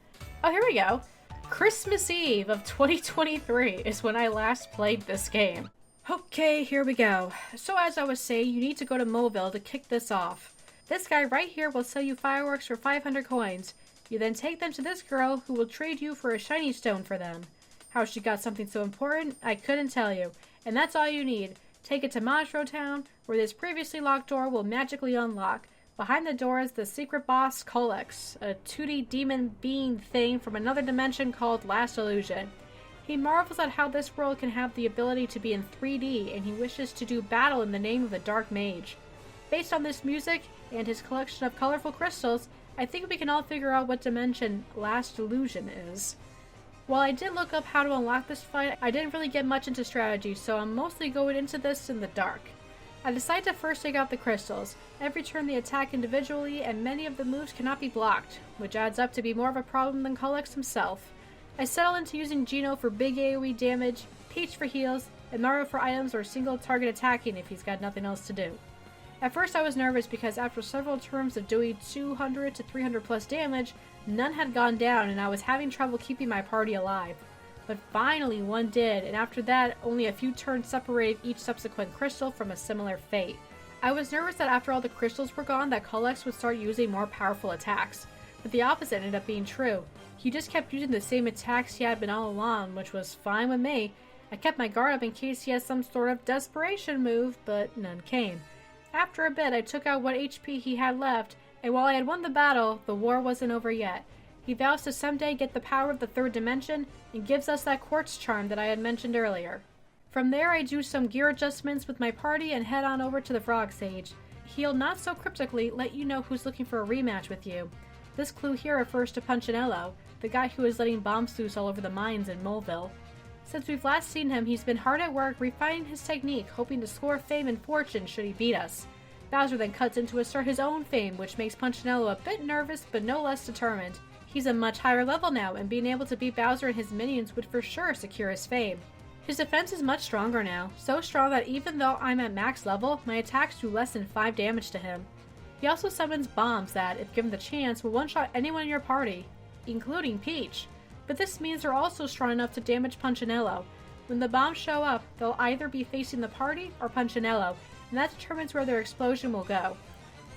Oh, here we go. Christmas Eve of 2023 is when I last played this game. Okay, here we go. So as I was saying, you need to go to Mobile to kick this off. This guy right here will sell you fireworks for 500 coins. You then take them to this girl who will trade you for a shiny stone for them. How she got something so important, I couldn't tell you. And that's all you need. Take it to Monstro Town, where this previously locked door will magically unlock. Behind the door is the secret boss, Colex, a 2D demon being thing from another dimension called Last Illusion. He marvels at how this world can have the ability to be in 3D, and he wishes to do battle in the name of the Dark Mage. Based on this music and his collection of colorful crystals, I think we can all figure out what dimension Last Illusion is. While I did look up how to unlock this fight, I didn't really get much into strategy, so I'm mostly going into this in the dark. I decide to first take out the crystals. Every turn they attack individually, and many of the moves cannot be blocked, which adds up to be more of a problem than Colex himself. I settle into using Geno for big AoE damage, Peach for heals, and Mario for items or single target attacking if he's got nothing else to do. At first I was nervous because after several turns of doing 200 to 300 plus damage, none had gone down and I was having trouble keeping my party alive. But finally one did, and after that only a few turns separated each subsequent crystal from a similar fate. I was nervous that after all the crystals were gone that Colex would start using more powerful attacks, but the opposite ended up being true. He just kept using the same attacks he had been all along, which was fine with me. I kept my guard up in case he had some sort of desperation move, but none came. After a bit, I took out what HP he had left, and while I had won the battle, the war wasn't over yet. He vows to someday get the power of the third dimension, and gives us that quartz charm that I had mentioned earlier. From there, I do some gear adjustments with my party and head on over to the Frog Sage. He'll not so cryptically let you know who's looking for a rematch with you. This clue here refers to Punchinello, the guy who is letting bombs loose all over the mines in Moleville. Since we've last seen him, he's been hard at work refining his technique, hoping to score fame and fortune should he beat us. Bowser then cuts in to assert his own fame, which makes Punchinello a bit nervous but no less determined. He's a much higher level now, and being able to beat Bowser and his minions would for sure secure his fame. His defense is much stronger now, so strong that even though I'm at max level, my attacks do less than 5 damage to him. He also summons bombs that, if given the chance, will one-shot anyone in your party, including Peach. But this means they're also strong enough to damage Punchinello. When the bombs show up, they'll either be facing the party or Punchinello, and that determines where their explosion will go.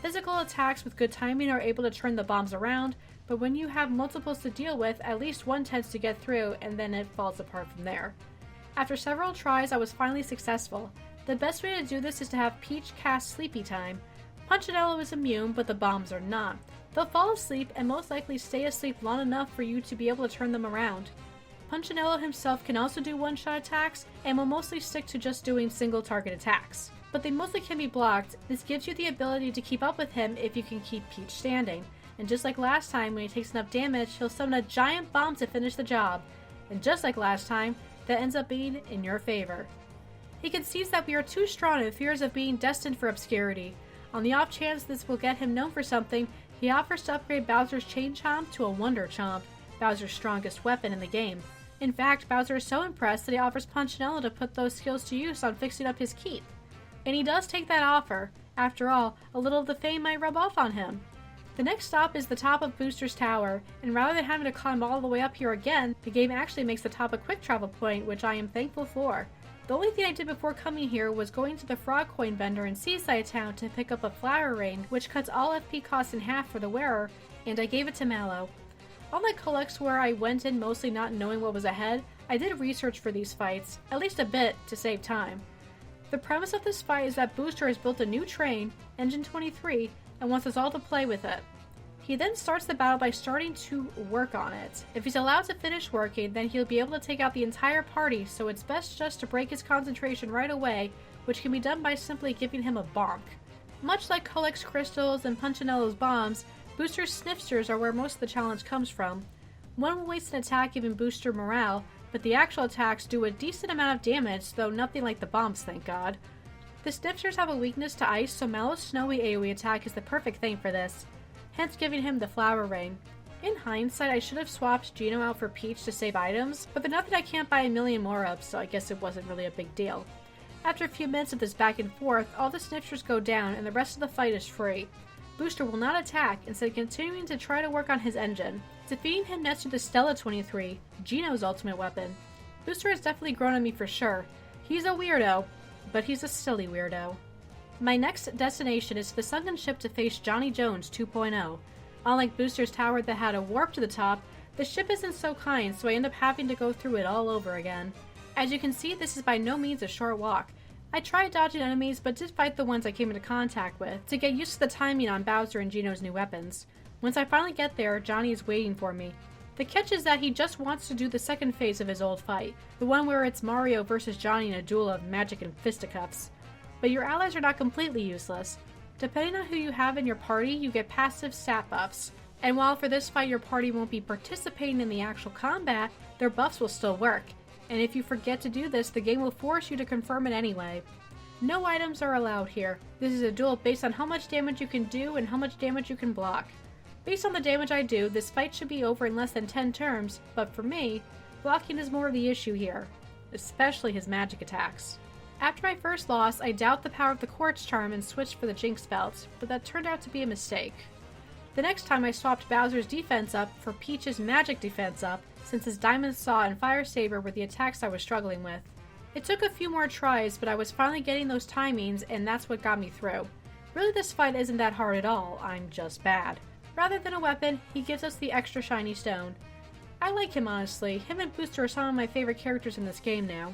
Physical attacks with good timing are able to turn the bombs around, but when you have multiples to deal with, at least one tends to get through, and then it falls apart from there. After several tries, I was finally successful. The best way to do this is to have Peach cast Sleepy Time. Punchinello is immune, but the bombs are not. They'll fall asleep and most likely stay asleep long enough for you to be able to turn them around. Punchinello himself can also do one-shot attacks and will mostly stick to just doing single target attacks. But they mostly can be blocked. This gives you the ability to keep up with him if you can keep Peach standing. And just like last time, when he takes enough damage, he'll summon a giant bomb to finish the job. And just like last time, that ends up being in your favor. He concedes that we are too strong and fears of being destined for obscurity. On the off chance this will get him known for something, he offers to upgrade Bowser's Chain Chomp to a Wonder Chomp, Bowser's strongest weapon in the game. In fact, Bowser is so impressed that he offers Punchinello to put those skills to use on fixing up his keep. And he does take that offer. After all, a little of the fame might rub off on him. The next stop is the top of Booster's Tower, and rather than having to climb all the way up here again, the game actually makes the top a quick travel point, which I am thankful for. The only thing I did before coming here was going to the frog coin vendor in Seaside Town to pick up a flower rain, which cuts all FP costs in half for the wearer, and I gave it to Mallow. Unlike Cullix, where I went in mostly not knowing what was ahead, I did research for these fights, at least a bit, to save time. The premise of this fight is that Booster has built a new train, Engine 23, and wants us all to play with it. He then starts the battle by starting to work on it. If he's allowed to finish working, then he'll be able to take out the entire party, so it's best just to break his concentration right away, which can be done by simply giving him a bonk. Much like Cullix crystals and Punchinello's bombs, Booster's snifters are where most of the challenge comes from. One will waste an attack giving Booster morale, but the actual attacks do a decent amount of damage, though nothing like the bombs, thank god. The snifters have a weakness to ice, so Mallow's snowy AoE attack is the perfect thing for this, hence giving him the flower ring. In hindsight, I should have swapped Geno out for Peach to save items, but they're not that I can't buy a million more of, so I guess it wasn't really a big deal. After a few minutes of this back and forth, all the snifters go down and the rest of the fight is free. Booster will not attack, instead continuing to try to work on his engine. Defeating him nets to the Stella 23, Geno's ultimate weapon. Booster has definitely grown on me for sure. He's a weirdo, but he's a silly weirdo. My next destination is the sunken ship to face Johnny Jones 2.0. Unlike Booster's tower that had a warp to the top, the ship isn't so kind, so I end up having to go through it all over again. As you can see, this is by no means a short walk. I tried dodging enemies, but did fight the ones I came into contact with, to get used to the timing on Bowser and Geno's new weapons. Once I finally get there, Johnny is waiting for me. The catch is that he just wants to do the second phase of his old fight, the one where it's Mario versus Johnny in a duel of magic and fisticuffs. But your allies are not completely useless. Depending on who you have in your party, you get passive stat buffs. And while for this fight your party won't be participating in the actual combat, their buffs will still work. And if you forget to do this, the game will force you to confirm it anyway. No items are allowed here. This is a duel based on how much damage you can do and how much damage you can block. Based on the damage I do, this fight should be over in less than 10 turns, but for me, blocking is more of the issue here, especially his magic attacks. After my first loss, I doubt the power of the Quartz Charm and switched for the Jinx Belt, but that turned out to be a mistake. The next time I swapped Bowser's defense up for Peach's magic defense up, since his Diamond Saw and Fire Saber were the attacks I was struggling with. It took a few more tries, but I was finally getting those timings, and that's what got me through. Really, this fight isn't that hard at all, I'm just bad. Rather than a weapon, he gives us the extra shiny stone. I like him honestly, him and Booster are some of my favorite characters in this game now.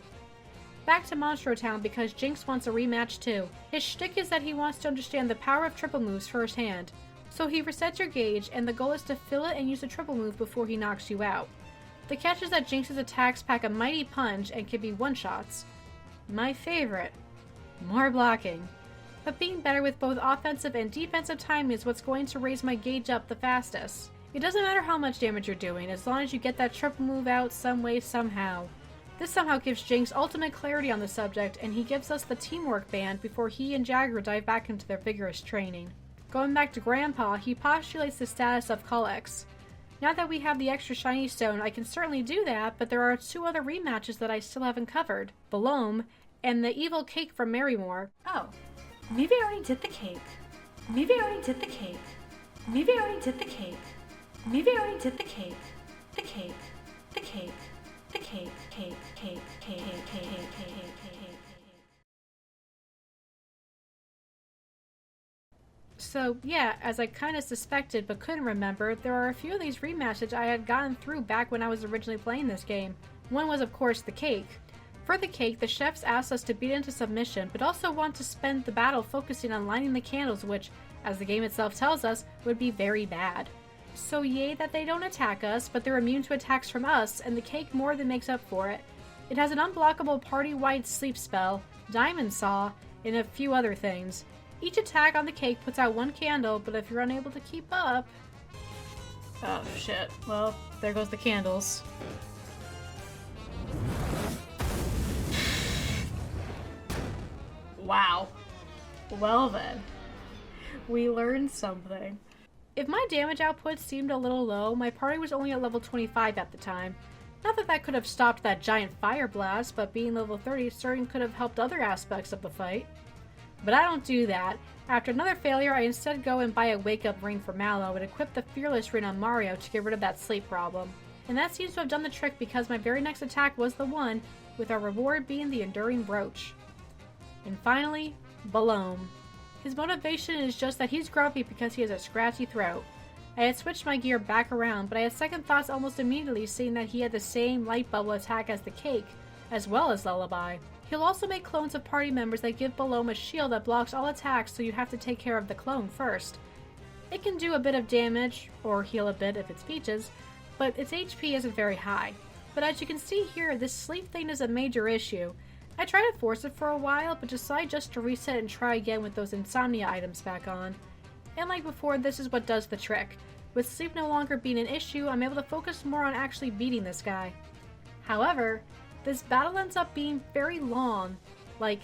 Back to Monstro Town because Jinx wants a rematch too. His shtick is that he wants to understand the power of triple moves firsthand. So he resets your gauge, and the goal is to fill it and use a triple move before he knocks you out. The catch is that Jinx's attacks pack a mighty punch and can be one-shots. My favorite. More blocking. But being better with both offensive and defensive timing is what's going to raise my gauge up the fastest. It doesn't matter how much damage you're doing, as long as you get that triple move out some way somehow. This somehow gives Jinx ultimate clarity on the subject, and he gives us the teamwork band before he and Jagger dive back into their vigorous training. Going back to Grandpa, he postulates the status of Cullix. Now that we have the extra shiny stone, I can certainly do that, but there are two other rematches that I still haven't covered. Balome, and the evil cake from Marrymore.
Oh, maybe I already did the cake. Maybe I already did the cake. Maybe I already did the cake. Maybe I already did the cake. The cake. The cake. The cake. Cake. Cake. Cake. Cake. Cake. Cake.
So yeah, as I kinda suspected but couldn't remember, there are a few of these rematches I had gotten through back when I was originally playing this game. One was of course the cake. For the cake, the chefs asked us to beat into submission, but also want to spend the battle focusing on lighting the candles, which, as the game itself tells us, would be very bad. So yay that they don't attack us, but they're immune to attacks from us, and the cake more than makes up for it. It has an unblockable party-wide sleep spell, Diamond Saw, and a few other things. Each attack on the cake puts out one candle, but if you're unable to keep up... Oh shit, well, there goes the candles. Wow. Well then. We learned something. If my damage output seemed a little low, my party was only at level 25 at the time. Not that that could have stopped that giant fire blast, but being level 30 certainly could have helped other aspects of the fight. But I don't do that. After another failure, I instead go and buy a wake-up ring for Mallow and equip the Fearless ring on Mario to get rid of that sleep problem. And that seems to have done the trick because my very next attack was the one, with our reward being the Enduring Brooch. And finally, Balome. His motivation is just that he's grumpy because he has a scratchy throat. I had switched my gear back around, but I had second thoughts almost immediately seeing that he had the same light bubble attack as the cake, as well as Lullaby. He'll also make clones of party members that give Balome a shield that blocks all attacks, so you have to take care of the clone first. It can do a bit of damage, or heal a bit if it's Peaches, but its HP isn't very high. But as you can see here, this sleep thing is a major issue. I tried to force it for a while, but decided just to reset and try again with those insomnia items back on. And like before, this is what does the trick. With sleep no longer being an issue, I'm able to focus more on actually beating this guy. However, this battle ends up being very long, like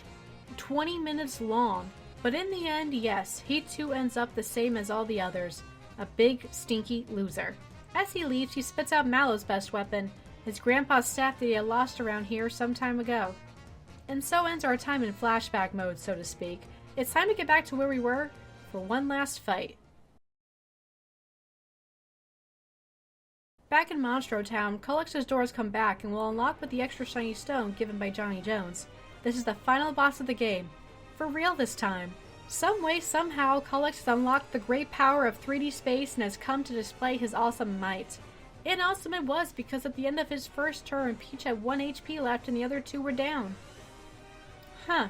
20 minutes long. But in the end, yes, he too ends up the same as all the others, a big, stinky loser. As he leaves, he spits out Mallow's best weapon, his grandpa's staff that he had lost around here some time ago. And so ends our time in flashback mode, so to speak. It's time to get back to where we were for one last fight. Back in Monstro Town, Cullix's doors come back and will unlock with the extra shiny stone given by Johnny Jones. This is the final boss of the game. For real this time. Some way, somehow, Cullix has unlocked the great power of 3D space and has come to display his awesome might. And awesome it was, because at the end of his first turn, Peach had 1 HP left and the other 2 were down. Huh.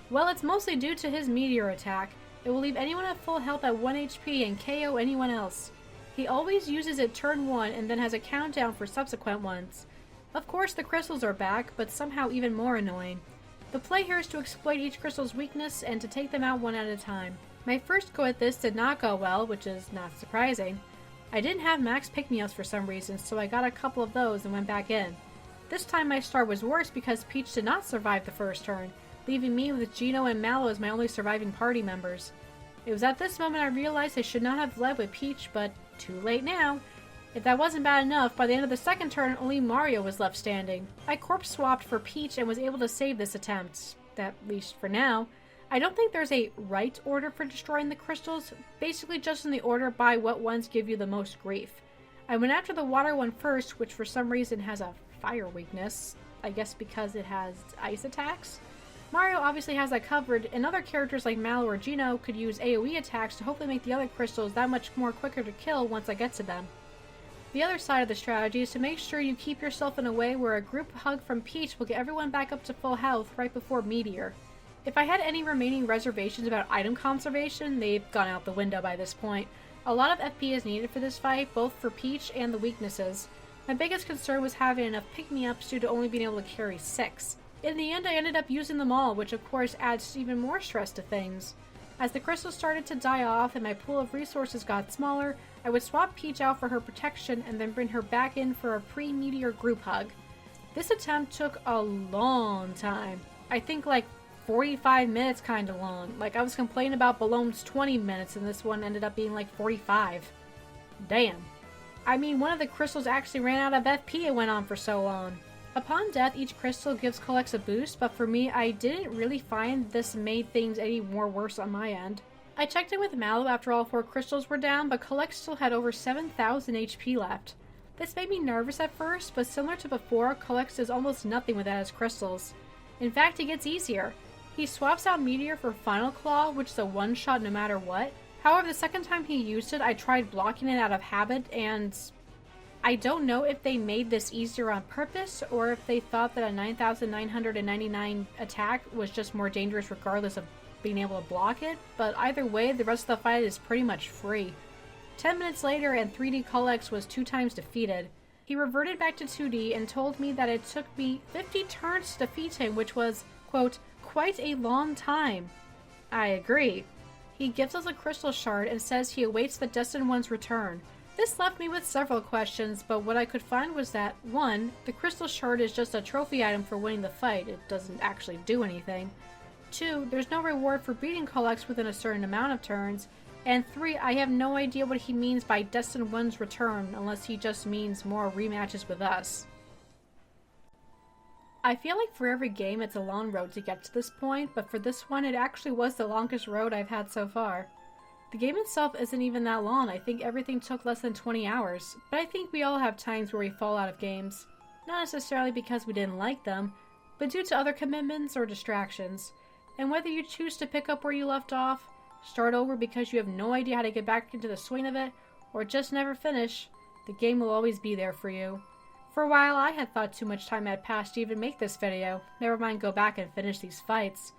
Well, it's mostly due to his meteor attack. It will leave anyone at full health at 1 HP and KO anyone else. He always uses it turn 1 and then has a countdown for subsequent ones. Of course the crystals are back, but somehow even more annoying. The play here is to exploit each crystal's weakness and to take them out one at a time. My first go at this did not go well, which is not surprising. I didn't have max pick-me-ups for some reason, so I got a couple of those and went back in. This time my start was worse because Peach did not survive the first turn, leaving me with Geno and Mallow as my only surviving party members. It was at this moment I realized I should not have led with Peach, but too late now. If that wasn't bad enough, by the end of the second turn, only Mario was left standing. I corpse swapped for Peach and was able to save this attempt, at least for now. I don't think there's a right order for destroying the crystals, basically just in the order by what ones give you the most grief. I went after the water one first, which for some reason has a fire weakness, I guess because it has ice attacks. Mario obviously has that covered, and other characters like Mallow or Geno could use AoE attacks to hopefully make the other crystals that much more quicker to kill once I get to them. The other side of the strategy is to make sure you keep yourself in a way where a group hug from Peach will get everyone back up to full health right before Meteor. If I had any remaining reservations about item conservation, they've gone out the window by this point. A lot of FP is needed for this fight, both for Peach and the weaknesses. My biggest concern was having enough pick-me-ups due to only being able to carry 6. In the end, I ended up using them all, which of course adds even more stress to things. As the crystals started to die off and my pool of resources got smaller, I would swap Peach out for her protection and then bring her back in for a pre-Meteor group hug. This attempt took a long time. I think like 45 minutes kinda long. Like I was complaining about Balome's 20 minutes and this one ended up being like 45. Damn. I mean, one of the crystals actually ran out of FP, it went on for so long. Upon death, each crystal gives Cullix a boost, but for me, I didn't really find this made things any more worse on my end. I checked in with Mallow after all 4 crystals were down, but Cullix still had over 7,000 HP left. This made me nervous at first, but similar to before, Cullix does almost nothing without his crystals. In fact, it gets easier. He swaps out Meteor for Final Claw, which is a one-shot no matter what. However, the second time he used it, I tried blocking it out of habit, and I don't know if they made this easier on purpose, or if they thought that a 9,999 attack was just more dangerous regardless of being able to block it, but either way, the rest of the fight is pretty much free. 10 minutes later, and 3D Cullix was 2 times defeated. He reverted back to 2D and told me that it took me 50 turns to defeat him, which was, quote, quite a long time. I agree. He gives us a crystal shard and says he awaits the Destined One's return. This left me with several questions, but what I could find was that, 1, the crystal shard is just a trophy item for winning the fight, it doesn't actually do anything. 2, there's no reward for beating Collex within a certain amount of turns, and 3, I have no idea what he means by Destined One's return unless he just means more rematches with us. I feel like for every game it's a long road to get to this point, but for this one it actually was the longest road I've had so far. The game itself isn't even that long. I think everything took less than 20 hours, but I think we all have times where we fall out of games. Not necessarily because we didn't like them, but due to other commitments or distractions. And whether you choose to pick up where you left off, start over because you have no idea how to get back into the swing of it, or just never finish, the game will always be there for you. For a while I had thought too much time had passed to even make this video, never mind go back and finish these fights.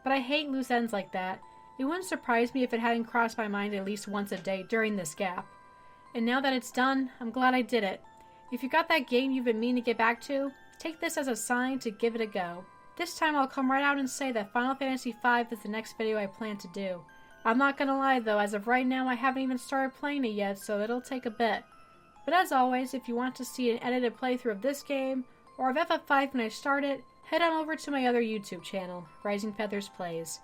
But I hate loose ends like that. It wouldn't surprise me if it hadn't crossed my mind at least once a day during this gap. And now that it's done, I'm glad I did it. If you got that game you've been meaning to get back to, take this as a sign to give it a go. This time I'll come right out and say that Final Fantasy V is the next video I plan to do. I'm not gonna lie though, as of right now I haven't even started playing it yet, so it'll take a bit. But as always, if you want to see an edited playthrough of this game, or of FF5 when I start it, head on over to my other YouTube channel, RisingFeathers Plays.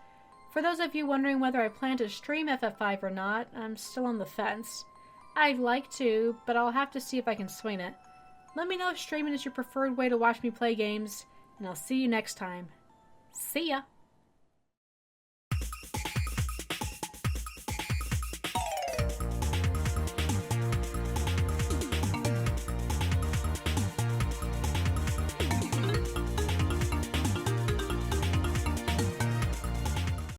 For those of you wondering whether I plan to stream FF5 or not, I'm still on the fence. I'd like to, but I'll have to see if I can swing it. Let me know if streaming is your preferred way to watch me play games, and I'll see you next time. See ya!